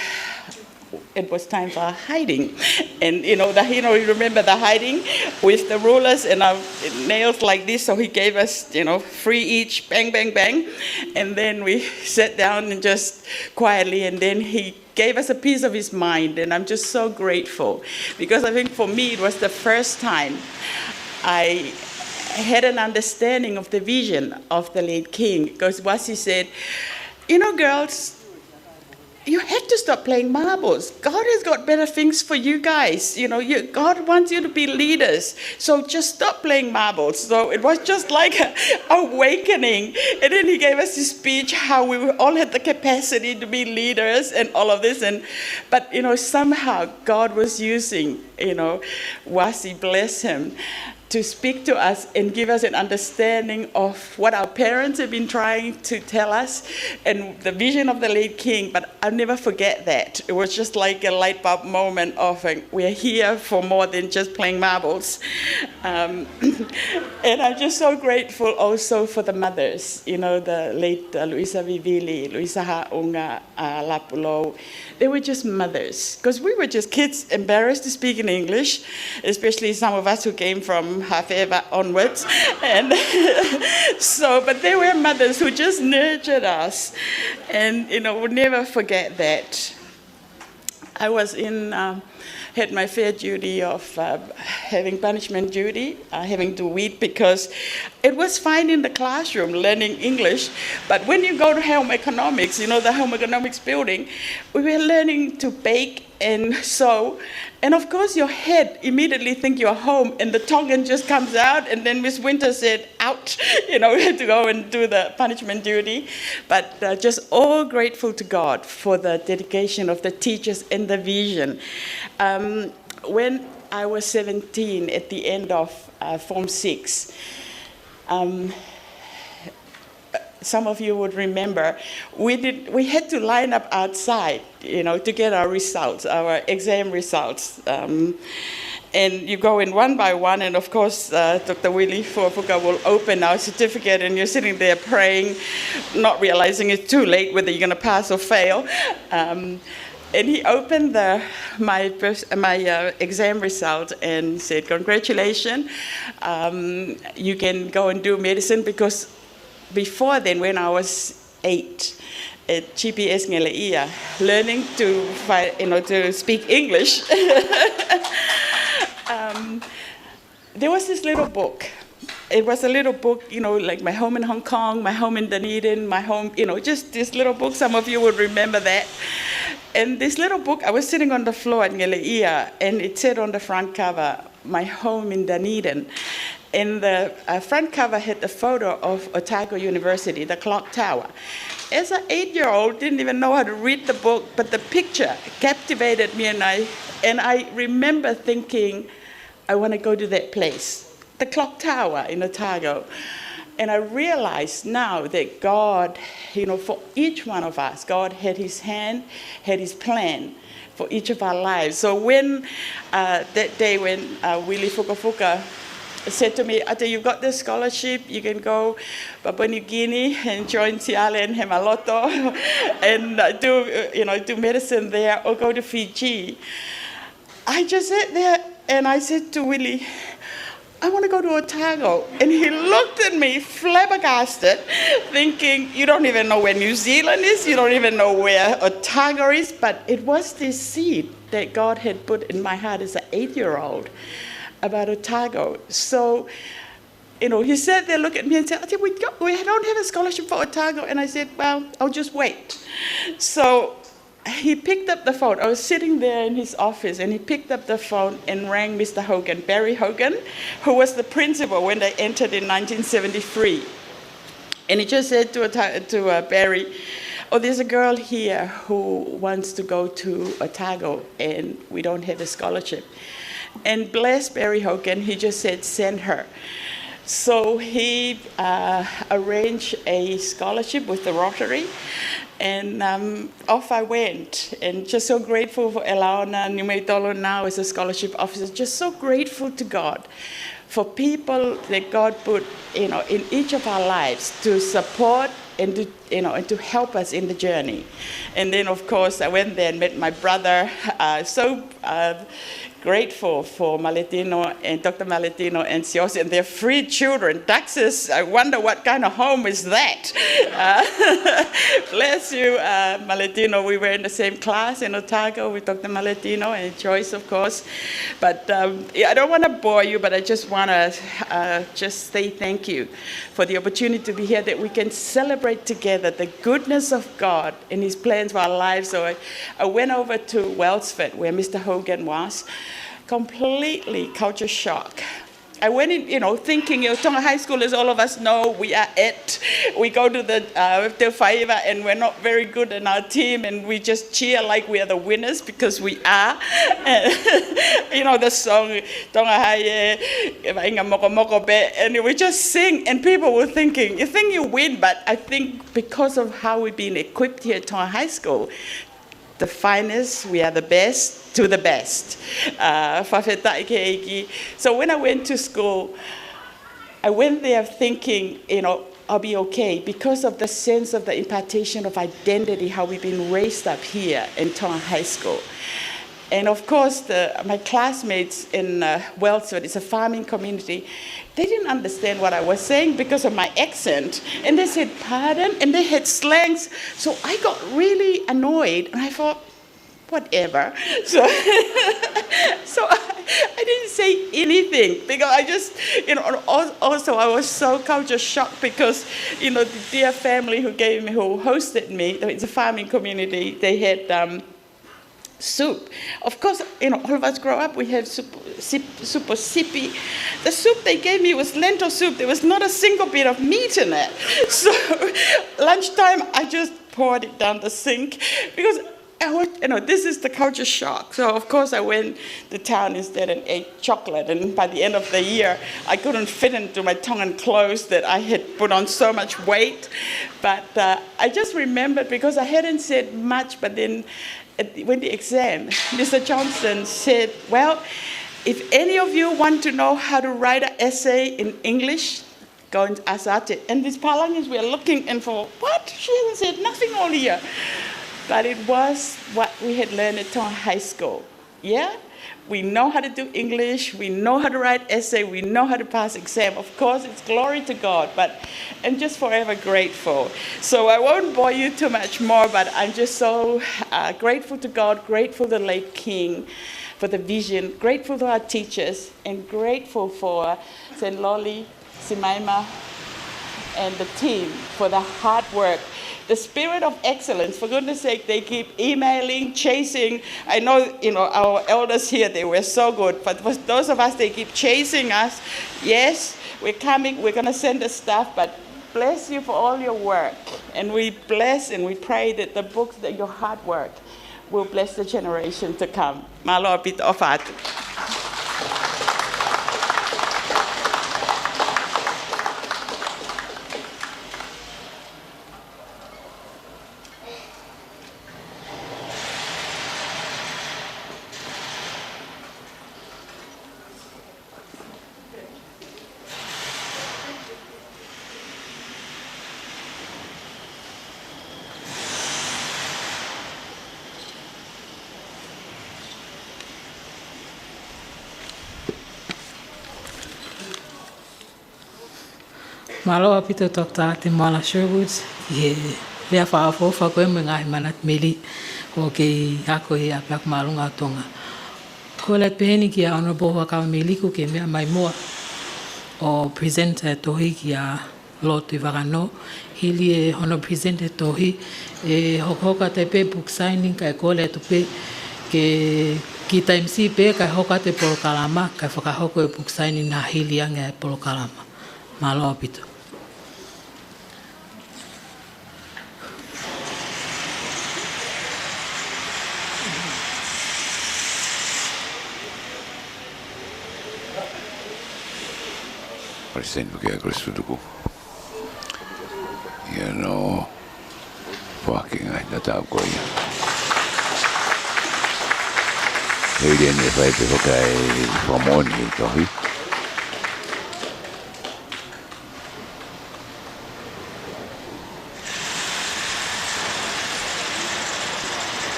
it was time for hiding. And you remember the hiding with the rulers and our nails like this. So he gave us, 3 each, bang, bang, bang. And then we sat down and just quietly, and then he gave us a piece of his mind. And I'm just so grateful, because I think for me it was the first time I had an understanding of the vision of the late king. Because Wasi said, girls, you have to stop playing marbles. God has got better things for you guys. God wants you to be leaders. So just stop playing marbles. So it was just like an awakening. And then he gave us this speech how we all had the capacity to be leaders and all of this. But somehow God was using, Wasi, bless him, to speak to us and give us an understanding of what our parents have been trying to tell us and the vision of the late king. But I'll never forget that. It was just like a light bulb moment of we're here for more than just playing marbles. And I'm just so grateful also for the mothers, the late Luisa Vivili, Luisa Ha'unga, Lapulo. They were just mothers, because we were just kids embarrassed to speak in English, especially some of us who came from Hafeva onwards. And but they were mothers who just nurtured us, and we'll never forget that. I was had my fair duty of having punishment duty, having to weed, because it was fine in the classroom learning English, but when you go to home economics, the home economics building, we were learning to bake and sew, and of course your head immediately think you're home, and the Tongan just comes out, and then Miss Winter said, out, we had to go and do the punishment duty. But just all grateful to God for the dedication of the teachers and the vision. When I was 17, at the end of Form 6, some of you would remember, we had to line up outside, to get our results, our exam results. And you go in one by one, and of course, Dr. Willie Fuafuka will open our certificate, and you're sitting there praying, not realizing it's too late whether you're going to pass or fail. And he opened my exam result and said, congratulations, you can go and do medicine, because before then, when I was 8, at GPS Ngeleia, learning to speak English, there was this little book. It was a little book, like my home in Hong Kong, my home in Dunedin, my home, just this little book. Some of you would remember that. And this little book, I was sitting on the floor at Ngeleia, and it said on the front cover, my home in Dunedin. And the front cover had the photo of Otago University, the clock tower. As an 8-year-old, didn't even know how to read the book, but the picture captivated me, and I remember thinking, I want to go to that place, the clock tower in Otago. And I realized now that God, for each one of us, God had his hand, had his plan for each of our lives. So when that day when Willie Fukafuka said to me, Ate, you've got this scholarship, you can go Papua New Guinea and join Tiale and Hemaloto and do medicine there, or go to Fiji. I just sat there and I said to Willie, I want to go to Otago. And he looked at me flabbergasted, thinking, you don't even know where New Zealand is, you don't even know where Otago is, but it was this seed that God had put in my heart as an 8-year-old about Otago. So, he sat there, looked at me and said, we don't have a scholarship for Otago. And I said, well, I'll just wait. So he picked up the phone. I was sitting there in his office, and he picked up the phone and rang Mr. Hogan, Barry Hogan, who was the principal when they entered in 1973. And he just said to Barry, oh, there's a girl here who wants to go to Otago, and we don't have a scholarship. And bless Barry Hogan, he just said, send her. So he arranged a scholarship with the Rotary, And off I went, and just so grateful for Elaona Numeitolo now as a scholarship officer. Just so grateful to God for people that God put, in each of our lives to support and to, and to help us in the journey. And then, of course, I went there and met my brother. Grateful for Maletino and Dr. Maletino and Sios and their 3 children. Texas, I wonder what kind of home is that? Bless you, Maletino. We were in the same class in Otago with Dr. Maletino and Joyce, of course. But I don't want to bore you, but I just want to just say thank you for the opportunity to be here, that we can celebrate together the goodness of God and His plans for our lives. So I went over to Wellsford, where Mr. Hogan was. Completely culture shock. I went in, thinking, Tonga High School, as all of us know, we are it. We go to the Te Whaiva and we're not very good in our team, and we just cheer like we are the winners, because we are. And, the song, Tonga Haie, Inga Moko Moko Be, and we just sing, and people were thinking, you think you win, but I think because of how we've been equipped here at Tonga High School, the finest, we are the best to the best. So when I went to school, I went there thinking, I'll be okay, because of the sense of the impartation of identity, how we've been raised up here in Tonga High School. And of course, my classmates in Wellsford, it's a farming community, they didn't understand what I was saying because of my accent. And they said, pardon? And they had slangs. So I got really annoyed. And I thought, whatever. So, so I didn't say anything, because I just, also I was so culture shocked, because, the dear family who hosted me, it's a farming community, they had soup. Of course, all of us grow up, we have soup or sippy. The soup they gave me was lentil soup. There was not a single bit of meat in it. So lunchtime, I just poured it down the sink, because this is the culture shock. So of course I went to town instead and ate chocolate. And by the end of the year, I couldn't fit into my Tongan clothes that I had put on so much weight. But I just remembered, because I hadn't said much, but then when the exam, Mr. Johnson said, well, if any of you want to know how to write an essay in English, go and ask Ate. And these Palangis were looking and for, what? She hasn't said nothing all year. But it was what we had learned at Tonga High School. Yeah? We know how to do English, we know how to write essay, we know how to pass exam. Of course, it's glory to God, but I'm just forever grateful. So I won't bore you too much more, but I'm just so grateful to God, grateful to the late King for the vision, grateful to our teachers, and grateful for St. Lolly, Simaima, and the team for the hard work. The spirit of excellence, for goodness sake, they keep emailing, chasing. I know, our elders here, they were so good, but for those of us, they keep chasing us. Yes, we're coming, we're going to send the stuff, but bless you for all your work. And we bless and we pray that the books, that your hard work will bless the generation to come. Malo apit ofat. Malo apito Dr. Timala Sherwood, lea whaafofa koe me ngai manat meli o ke ako e apak malunga Tonga. Ko le peheni ki a Honourable Hu'akavameiliku ke mea mai moa o presenter tohi ki a Lotu Vagano, hili e hono presenter tohi e hokoka te pe book signing kai ko le tupe ke ki taimsi pe kai hoka te polokalama kai whakahoko e book signing na hili anga e polokalama. Malo apito. Presidente Kristuduku. Fucking tau ko ia. Hei rea ne whai pe whakai whamoni e tohi.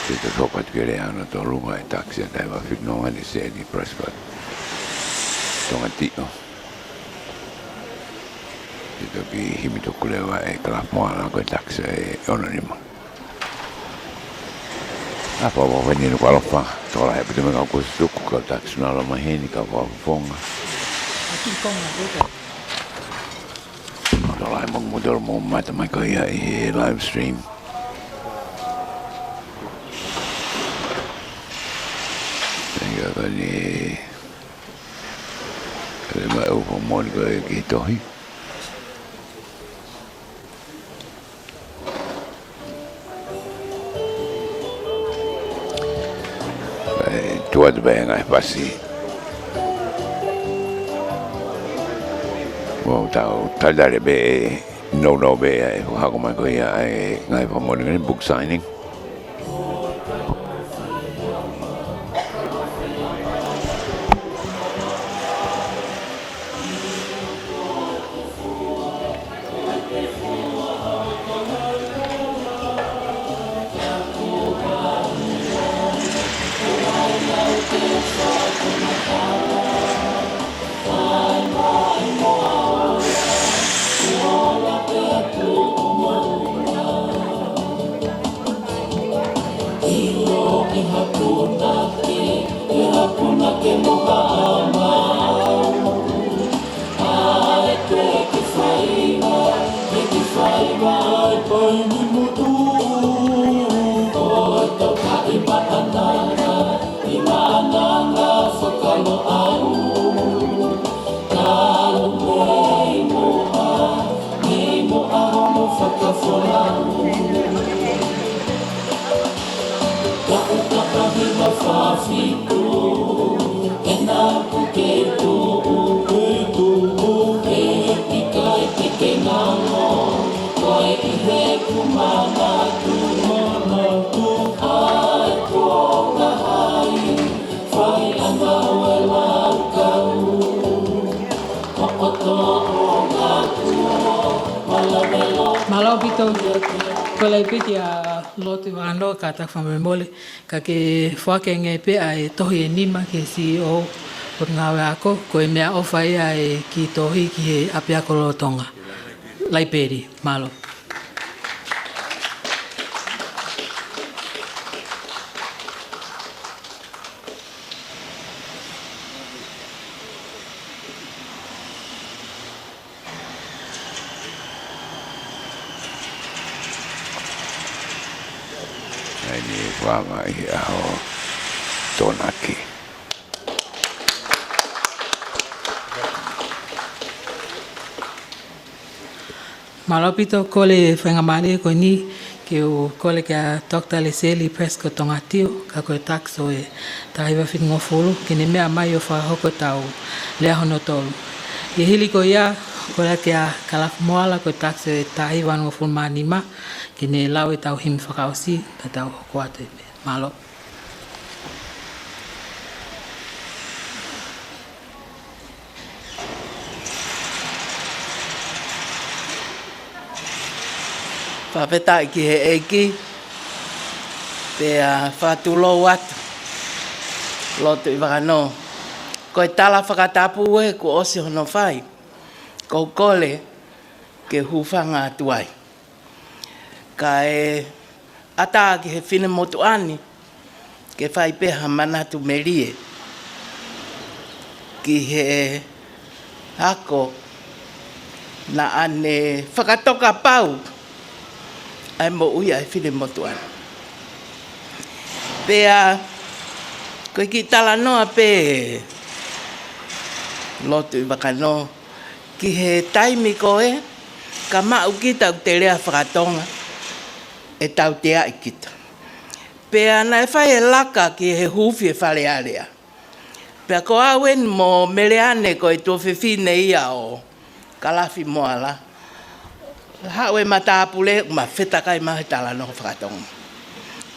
Te whakat kere ana tō runga e taksi a taiwa whiknonga ni se ni Prescott. Tongatio. Te toki himi toku lewa e kalamoana koe taksi e onanima. Apa wa wani Nuku'alofa tola he pite meka ko suku ka taksi na la maheni ka wa fonga. Aki konga deka. Tola he mong model mo mata mai ko ia e live stream. Tenga ka ni le mai o mo ni ko ki tohi. Tua de bem ai pasi. Mo tau talare be no be ai ha ko mai ko ia ai ngai pa mo ni book signing. Malo pito kola piti a lotu ano kata whamemole ka ke whake nge pe ai tohi e nima ke CEO o ngawe ako ko e mea ofa ia e ki tohi ki he apia kolo Tonga. Laiperi, malo. Ni wanga i aho tonaki. Malopito kole whangamane ko ni ke o kole kia Dr. Lelei Taha Tongatio ka koe takso e tahiwa whitingo fulu ke ne mea mai o whahoko tau lea hono tolu. I hili ko ia kole kia kalafu moala koe takso e tahiwa ngo fulu manima ke ne lau e tau himi whakausi ka tau hoko atu e malo. Whawheta ki he eki, pea whatulo atu, lotu I wakano. Koe tala whakatapu e ko osi hono whai, ko kole ke huwhanga atuai. Ka e ata ki he whine motu ani, ke whai peha manatu merie, ki he hako na ane whakatoka pau, ai mo ui ai whine motuan. Pea, koe ki tala noa pe lotu I wakano, ki he taimi koe, ka mau ki tau te rea whakatonga, e tau te ai kita. Pea na e whai e laka ki he huwhi e whale area. Pea ko awen mo meleane koe tō whiwhine ia o kalafi moala. Hawe matapule ma feta kai ma tala no whakatonga.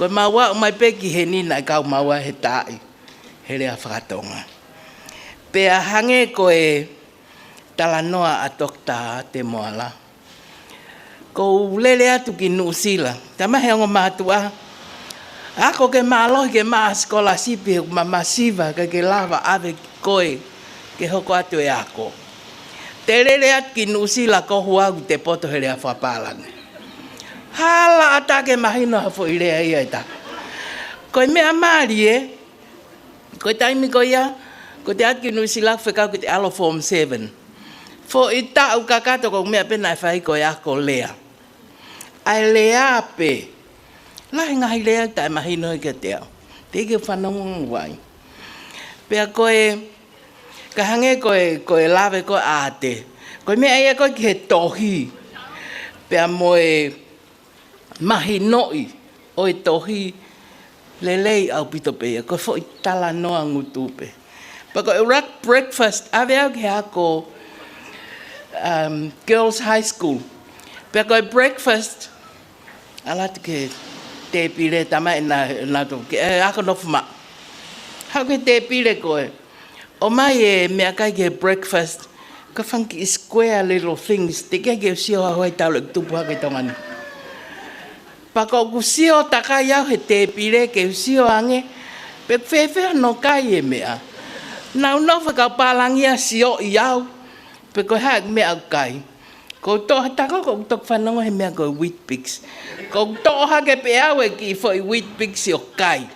Ko maua o mai peki he nina e kau maua he tai. He rea whakatonga. Pea hange ko e tala noa a tokta te moala. Ko lele atu ki Nuusila. Tama he ongo mātua. Ako ke mālohi ke maa skola sipi he kuma masiva ke lava ave koe ke hoko atu e ako. Te lele atu ki Nuusila ko huagu te poto he rea whapalangi. Hala atake mahino hafo i rea ia eta. Koe mea maari e. Koe taimi ko ia. Ko te atu ki Nuusila whekau ki te alo form 7. Fo i tau kakato ko mea pena e whai koe ako lea. Ai lea pe. Lahi ngahi lea tae mahino i ke teo. Te ike whanongon wai. Pea koe. Ka hange koe lawe koe ate. Koe mea ia koe ki he tohi. Pea moe mahi noi o e tohi lelei au pito pea. Koe fo i tala noa ngutupe. Pa koe rak breakfast ave au ki hako girls high school. Pea koe breakfast alatu ke te pire tama e na to ke ako no fuma. Hau ke te pire koe. O mai e mea kai ke breakfast. Ka funky square little things. Te ke sio a hoi tau le tupu hake tongani. Pa ko sio takai au he te pire ke sio ange. Pe whewhea no kai e mea. Nau no whakau pālangia sio i au. Pe ko haak mea au kai. Ko toha tako ko tok whanongo he mea ko wheat pix. Ko toha ke pe au e ki fo i wheat pix i o kai.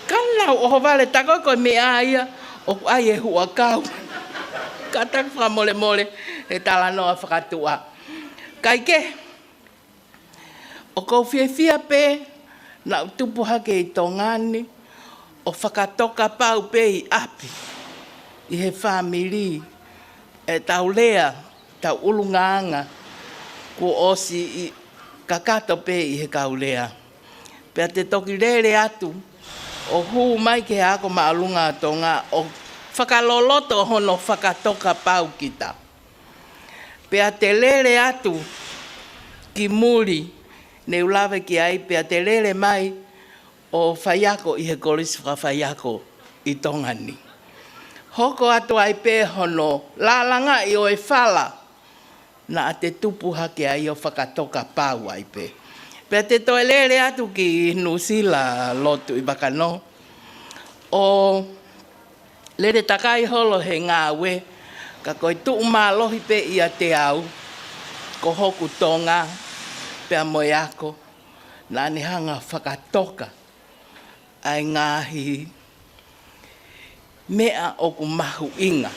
Kanau oho vale tako ko mea ia o ai e huakau. Katak wha mole mole e tala noa whakatua. Kai ke. O ko whiawhia pe na utupu hake i tongani. O whakatoka pau pe i api. I he whamiri. E tau lea. Tau ulunganga ko osi i kakato pe i he kaulea. Pea te toki rere atu o hu mai ke ako maalunga tonga o whakaloloto hono whakatoka pau kita. Pea te rere atu ki muri ne ulawe ki ai pea te rere mai o whaiako i he kolisi whaiako i tongani. Hoko atu ai pe hono lalanga i o e whala. Na te tupu hake ai o whakatoka pāu ai pe. Pea te toelere atu ki Nuusila lotu i bakano. O lere takai holo he ngā we. Ka koe tuu mālohi pe ia te au. Ko hoku Tonga. Pea moe ako. Nā ni hanga whakatoka. Ai ngāhi. Mea o ku mahu inga.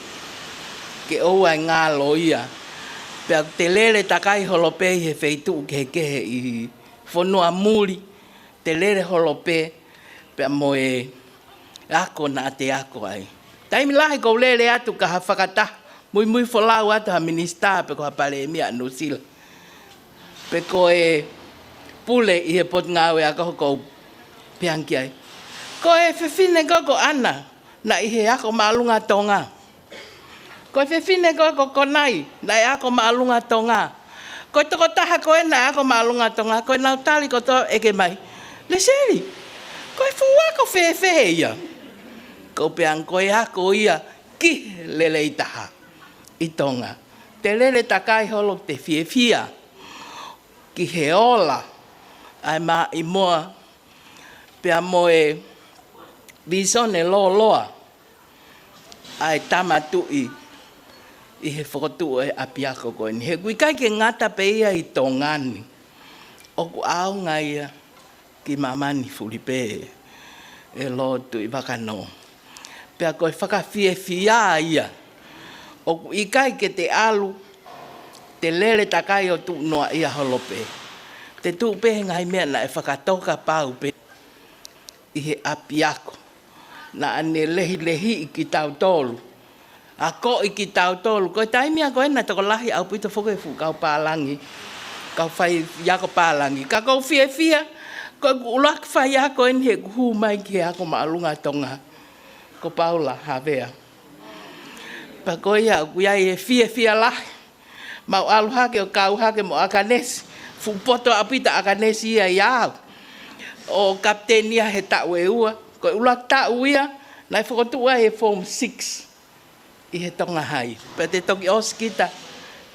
Ke ou ai ngā loia. Pea te lere takai holope he wheitu ke i whanua muri. Te lere holope pea moe ako na te ako ai. Taimi lahi kou lere atu ka ha whakata. Mui wholau atu ha minista pe ko ha pare mea Nuusila. Pe ko e pule i he pot ngawe ako kou peanki ai. Ko e whiwhine koko ana na i he ako maalunga tonga. Ko whiwhine ko konai, nai ako maalunga tonga. Ko toko taha koe nai ako maalunga tonga, ko nau tali ko to eke mai. Le seri, ko fuwa ko whewhe ia. Ko peang koe ako ia ki Lelei Taha i tonga. Te lele takai holo te whiewhia ki he ola ai ma i moa pea moe visone loa ai tamatui. I he whakatu e apiako koe ni. He kui kai ke ngata pe ia i tongani. O ku au ngai ki mamani Filipe e lotu i wakano. Pea koe whakawhiewhia ia. O ku i kai ke te alu, te lele takai o tu noa ia holope. Te tu pe ngai mea na e whakatoka pau pe. I he apiako. Na ane lehi i ki tau tolu. A ko i ki tau tolu. Koe taimia koe na toko lahi au pito whoke fu kau pālangi. Kau whai iako pālangi. Ka kou whiewhia. Koe ulak whai ako en he kuhu mai ki ako maalunga tonga. Ko Paula havea. Pa koe ia kuiai e whiewhia lahi. Mau alu hake o kau hake mo akanesi. Fu poto apita akanesi ia iau. o kaptenia he ta'u e ua. Ko ula ta'u ia, nai whakotua he Form 6 i he tonga hai. Pa te toki oskita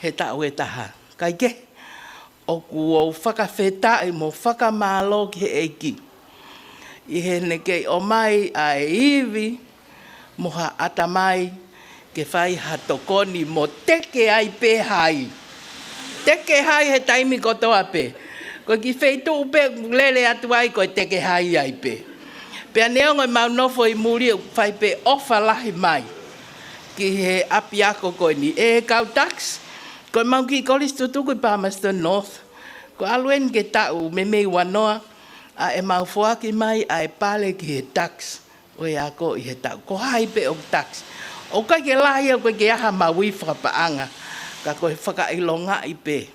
he ta'u e taha. Kai ke, o ku o whakawhetai mo whakamālo ki he eiki. I he nekei o mai a e iwi, moha ata mai, ke whai hatokoni mo teke ai pe hai. Teke hai he taimi kotoa pe. Ko ki wheitu upe lele atu ai ko teke hai ai pe. Pea neongo mau nofo i muri u whai pe ofa lahi mai. Ki he api ako ko ni e kau tax. Ko mau ki kolis tutuku i Palmerston North. Ko aluen ke tau me mei wanoa. A e mau fuaki mai a e pale ki he tax. O e ako i he tau. Ko hai pe o tax. O kai ke lahi o kai ke aha maui whakapaanga. Ka koe whakailonga i pe.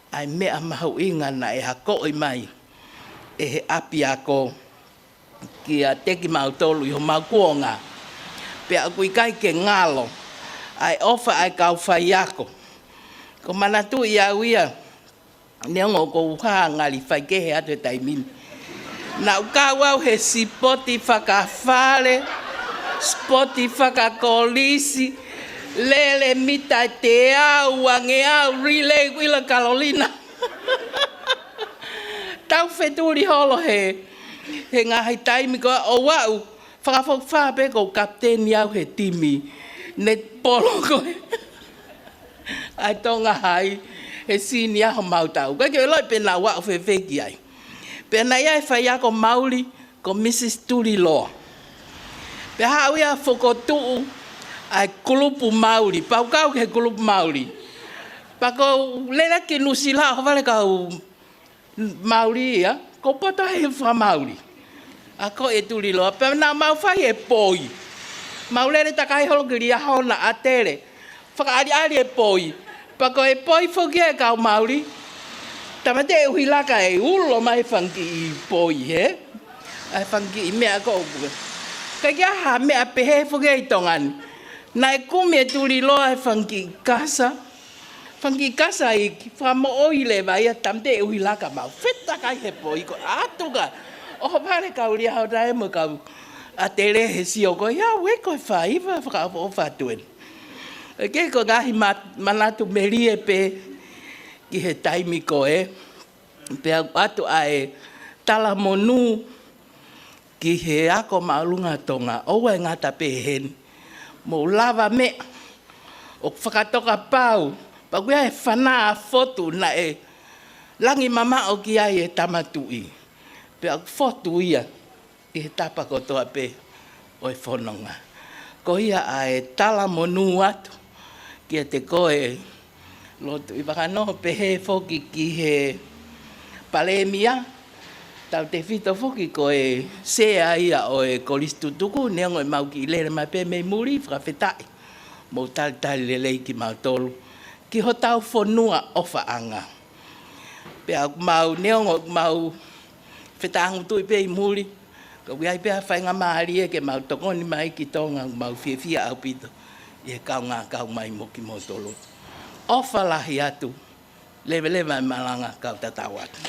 Ai mea mahu inga na e hako i mai. E he api ako. Ki a teki mau tolu i ho mau kuonga. Pea a kui kai ke ngalo. Ai ofa ai kau whai ako. Ko manatu i au ia. Neongo ko uhaa ngali whai kehe atu e taimini. Na ukau au he sipoti whakawhale. Spoti whakakolisi. Lele mita te au, ange au, relay wila Carolina. Tau wheturi holo he ngahi taimi ko o wau. Whakafok whape ko kapteni au he timi. Net polo ko he. Ai tonga hai, he sini aho mau tau. Kai ke loi pena wau wheweki ai. Pena iai whai ako mauli ko Mrs. Tulilo. Pe hau ia whokotuu ai kulupu Maori, pau kau ke kulupu Maori. Pako lera ke nusila ho vale kau Maori ia, ko poto he wha Maori. Ako e Tulilo, pe na mau whai e poi. Mau lere takai holo kiri aho na atere. Whakaari ari e poi. Pako e poi whoki e kau Maori. Tamate e uhilaka e ulo mai whanki i poi he. Ai whanki i mea ko upuka. Kai kia ha mea pehe whoki e tongani. Nai kume Tulilo e whanki kasa. Whanki kasa i whamo oile vai a tamte e uhilaka mau. Whita kai he poi ko atuka. Oho pare kau ria hau tae mo kau. A tere he sio ko ia we ko whaiva whakao whatuen. E ke ko ngahi manatu merie pe ki he taimi ko e. Pe atu ae tala monu ki he ako maulunga tonga. Owe ngata pe hen. Mo lava me o whakatoka pau. Pakuia e whanaa fotu na e langi mama o ki ai e tamatui. Pe ak fotu ia i he tapa kotoa pe o e whanonga. Ko ia a e tala monu atu ki te koe lotu i wakanoho pe he foki ki he palemia. Tau te whito foki ko e sea ia o e kolistutuku neongo e mau ki lere mai pe mei muri whakawhetai. Mo tali lelei ki mau tolu. Ki ho tau whanua o whaanga. Pe au mau neongo mau whetangu tui pe i muri. Ka wiai pe a whainga maari e ke mau tokoni mai ki tonga mau whiawhia au pito. I he kau ngā kau mai mo ki mau tolu. O whalahi atu. Lewe mai malanga kau tatau atu.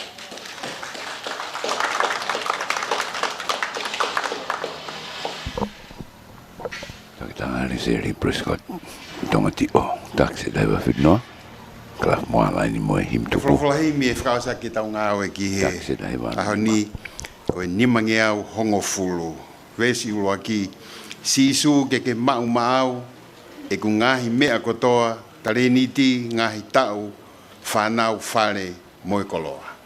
Tangani seri Prescott Tongatapu taxi driver fitno klaf moala ni mo him tu Flahi mi frausa ki tau ngā oe ki he taxi driver ahoni o nimangi au hongo fulu wesi uloa ki sisu ke mau mau e ku ngahi mea kotoa tareniti ngahi tau whanau whare moi koloa.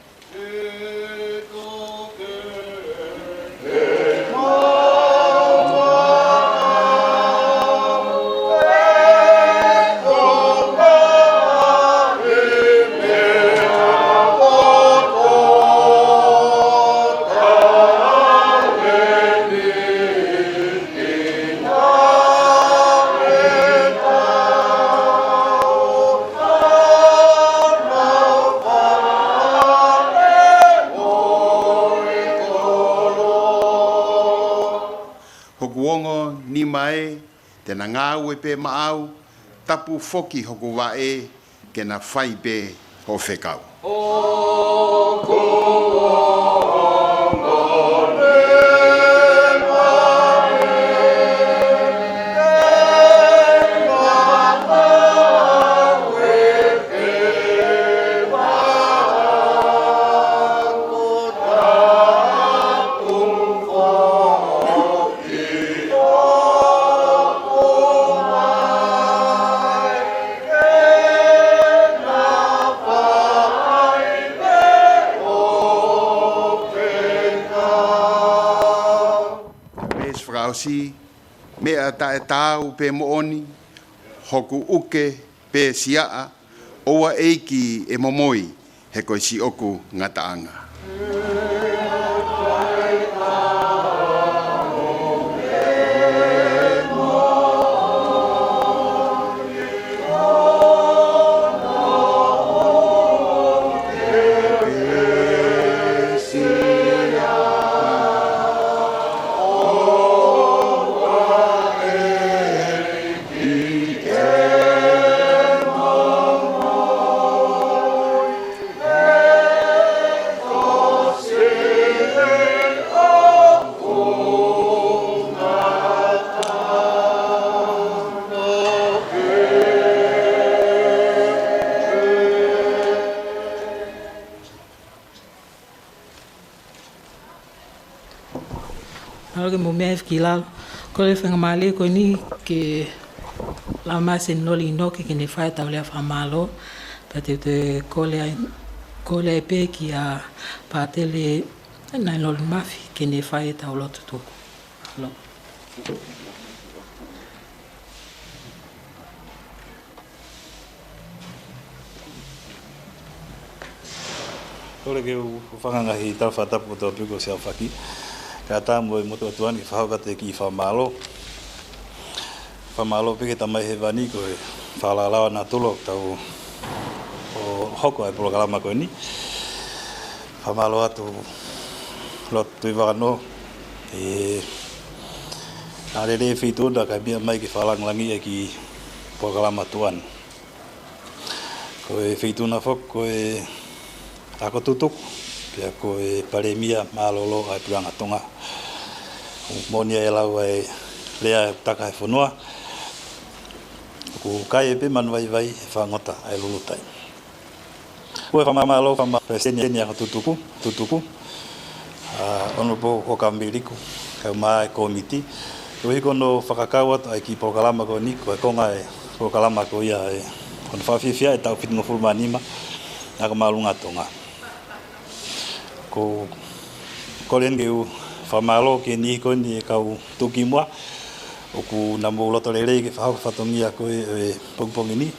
Ni mai, tena ngāu e pe maau, tapu foki hoku wae, ke na whai pe ho whekau. tausi, mea tae tau pe mooni, hoku uke pe siaa, oa eiki e Moimoi, he koe si oku ngataanga. Algo momento que lá, quando eu fui malê com ele que lá mais no lindo que ne faz taule famalo, para te cole pe que a patele na no mafi que ne faz taule tudo. Ora ke u whangangahi tawhatapu tō piko se awhaki. Ka tā mo i motu atuan ki whahokate ki whamalo. Whamalo peke tamai he wani ko e whalalawa nā tulo tau o hoko ai polokalama koe ni. Whamalo atu lotu i wano e arere whitunda kai mia mai ki whalanglangi e ki polokalama tuan. Ko e whituna whok ko e ako tutuk, pia ko e paremia malolo ai puranga Tonga. Monia e lau ai lea taka e whanua. Ko kai e pe manwai vai e whangota ai lulutai. Ko e whamamalo preseni ako tutuku. Honourable Hu'akavameiliku, kau maa e komiti. Ko hiko no whakakauat ai ki prokalama ko ni, ko e konga e prokalama ko ia e kono whawhiwhia e tau whitunga fulmanima, naka malunga Tonga. Ko kolen ke u whamalo ke ni ko ni e kau tuki mua o ku namu loto lelei ke whahau whatongia ko e pongpongi ni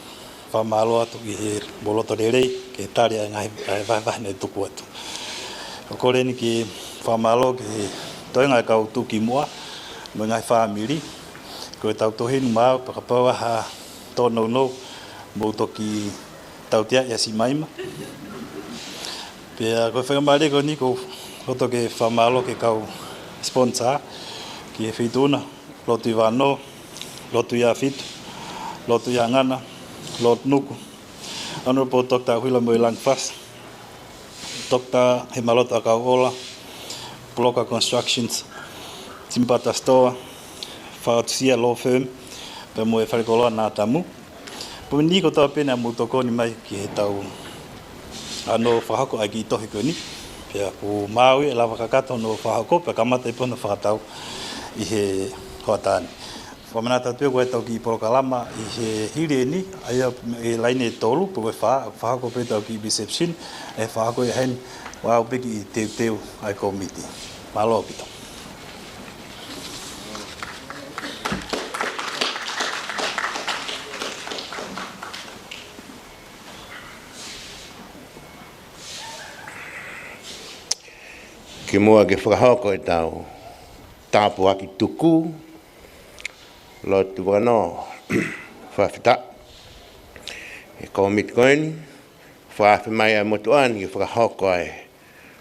whamalo atu ki he loto lelei ke tari a ngai vahne tuku atu. Ko kolen ke whamalo ke toenga e kau tuki mua mo ngai whamiri ko e tau tohinu mau pakapawa ha tono no mo toki tautia ia si maima. Pia ko whakamare ko ni ko roto ke whamalo ke kau sponsor ki e whituna, lotu i wano, lotu i a whitu, lotu i a ngana, lotu nuku. Honourable Dr. Hu'akavameiliku Langfast, Dr. he malota kau ola, Bloka Constructions, Timpata Store, Whaotusia Law Firm, pe mo e wharekoloa nā tamu. Po ni ko tau pena mo toko ni mai ki he tau ano whahako ai ki tohi koe ni. Pia ku Maui e lawa kakato no whahako, pia kamata i pono whakatau i he hoatani. Whamanata tue koe tau ki porokalama i he hiri ni, aia e laine tolu, po koe whahako pe tau ki reception, e whahako e hen wau peki i teu ai komiti. Malo pito. Ke mua ke whakahoko e tau tāpu aki tuku, lotu wano, whawhita, e komit koeni, whawhi mai a motuan ke whakahoko e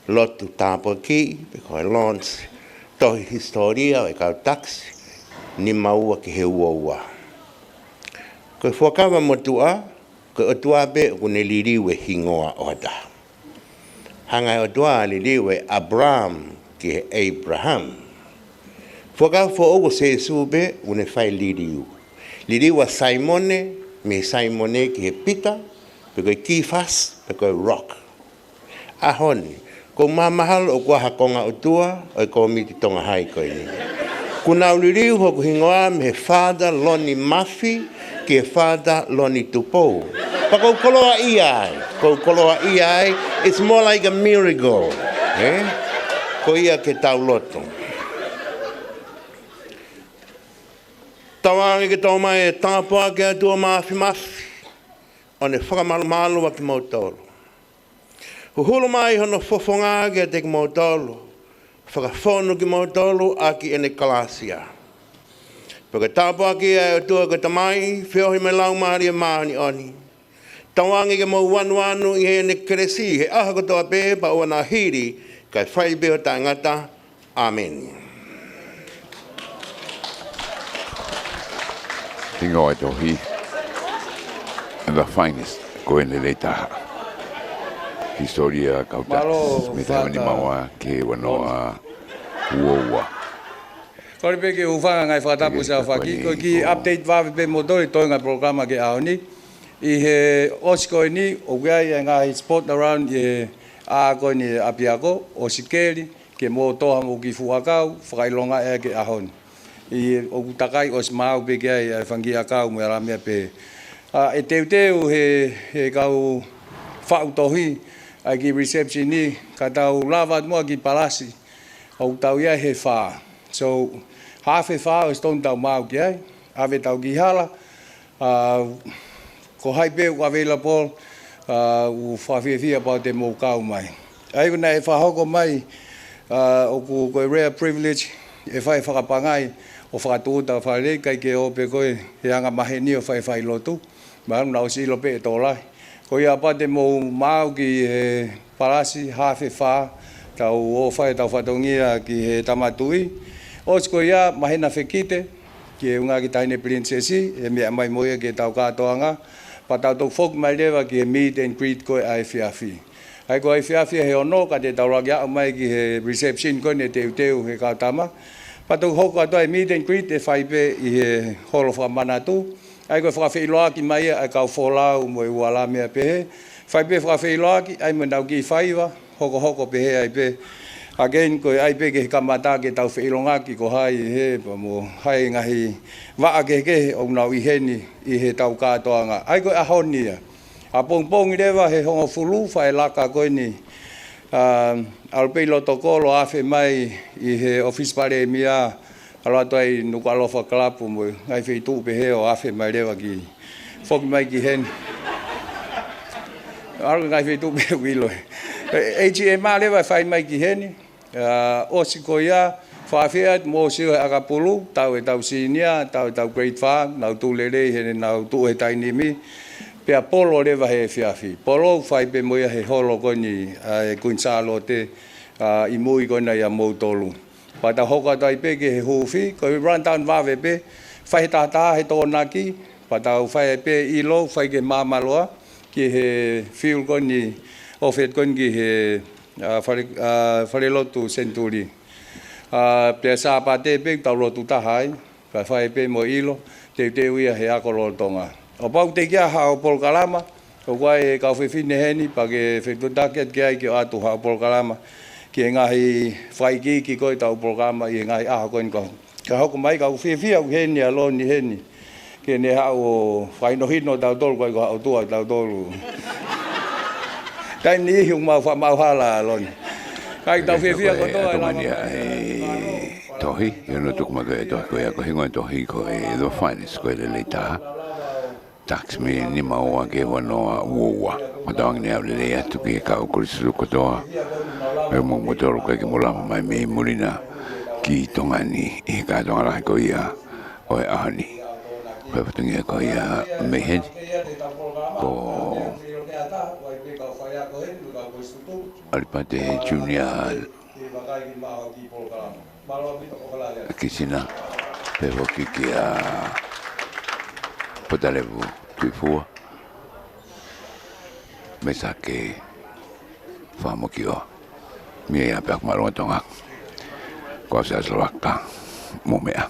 lotu tāpu aki, pe koe launch tohi historia o e kau taxi, ni maua ke he ua. Koe whakawa motua, koe otua be o ne liriwe hingoa o hata. Hangai o doa li liwe Abraham ki Abraham. Whakau fo se sube une whai liriu. Liriu Simone, me Simone ki he pita, pe koe kifas, pe koe rock. Ahoni, ko mamahal o kua hakonga o tua, o ko miti tonga hai koe ni. Kuna liriu hoku hingoa me he father Loni Mafi, ki he father Loni Tupou. Pako koloa iai, it's more like a miracle. Ko ia ke tau loto. tawangi ki tō mai e tāpua ki atua mafi mafi. O ne whakamalu wa ki mautolo. Huhulu mai hono fofonga ki a te ki mautolo. Whakawhonu ki mautolo a ki ene kalasia. Paka tāpua ki a atua ki tamai, whiohi me lau maari e mahani oni. Tawangi ki mau wanu i he ne keresi, he aha kotoa pē pa ua nā hiri, kai whai beo tā ngata. Amen. Tingo ai tohi. The finest, ko e Lelei Taha. Historia kautas, me te wani maua ke wanoa uoua. Kore pe ke ufanga ngai whakatapu sa whaki, ko ki update wawe pe motori toinga programa ke aoni. I he osiko ni, o gai e ngai sport around e a koe ni apiako, o sikeri, ke mō toha mō ki fuakau, whakailonga e ke ahoni. I o takai o smau pe kia e whangi akau mo aramia pe. E teu he kau whautohi, ai ki reception ni, ka tau lavat mua ki palasi, o tau ia he wha. So, half he wha o stone tau mau ki ai, ave tau ki hala, ko haipe o avela pol, u whawhiawhia pao te mō kau mai. Ai kuna e whahoko mai, o koe rare privilege, e whai whakapangai, o whakatūta whare, kai ke ope koe, he anga mahe ni o whai lotu, maru na o silo pe e tōlai. Ko ia pa te mō mau ki he parasi, hawhi wha, tau o whai tau whatongia ki he tamatui. Os ko ia mahena whekite, ki e unga ki taine princesi, e mea mai moia ki e tau kātoanga, pa tau tōk whok mai rewa ki he meet and greet koe ai whiawhi. Ai ko ai whiawhi he ono, ka te tau raki au mai ki he reception koe ne teu he kātama. Pa tōk hoko atoa e meet and greet e whaipe i he holo whamanatu. Ai ko whakawhiloa ki mai ai kau wholau mo i uala mea pehe. Whaipe whakawhiloa ki, ai mo nau ki whaiwa, hoko pehe ai pe. Again, ko ai pe ke kamata ke tau whilonga ki ko hai he, pa mo hai ngahi waa ke o nau i heni i he tau kātoanga. Ai ko ahonia. A pongpongi rewa he hongo fulu, whae laka koe ni. Alpei lotokolo awhi mai i he office pare mia, alato ai Nuku'alofa klapu mo, ngai whi tūpe he o awhi mai rewa ki. Whoki mai ki heni. Aru ngai whi tūpe wilo. HMA rewa whai mai ki heni. Osi ko ia, whawhiat, mō siwa akapulu, tau e tau senior, tau e tau grade 5, nau tūlerei, hene nau tū e tainimi. Pea polo rewa he whiawhi. Polo whai pe moia he holo koni e kuinsalo te i mui kona ia mautolu. Pata hoka tai pe ke he huwhi, ko i run down wawe pe, whai tātā he tōnaki, pata whai pe ilo, whai ke māmaloa, ki he fiul koni, ofet koni ki he whare lotu senturi. Pea sāpate pe, tau lotu tahai, whai pe mo ilo, te uia he akolo tonga. O pau te kia hao polkalama, o kwa e kau whiwhine heni, pa ke whetutaket ki ai ki o atu hao polkalama, ki e ngahi whaiki ki koe tau polkalama i e ngahi aha koe nko. Ka hoko mai kau whiwhia u heni a loni heni, ki ne hao o whainohino tau tolu koe ko hao tua tau tolu. Tai ni ihi mau hala a loni. Kai tau whiwhia ko toa e lama. Tohi, i ono tukumaka e tohi koe ako hingoe tohi ko e the finest koe Lelei Taha. Taks me ni maua ke wanoa uoua. Matawang ni au lelei atu ki e kau kurisuru kotoa. Me mo motoro koe ke mulama mai me mulina ki tonga ni i ka tonga lahi ko ia o e ahani. Koe patungia ko ia me heni. Ko alipate he junior kisina pe hoki ki a potalevu tuifua me sake whamoki o mia ia peak marunga tonga ko sa slowaka mo mea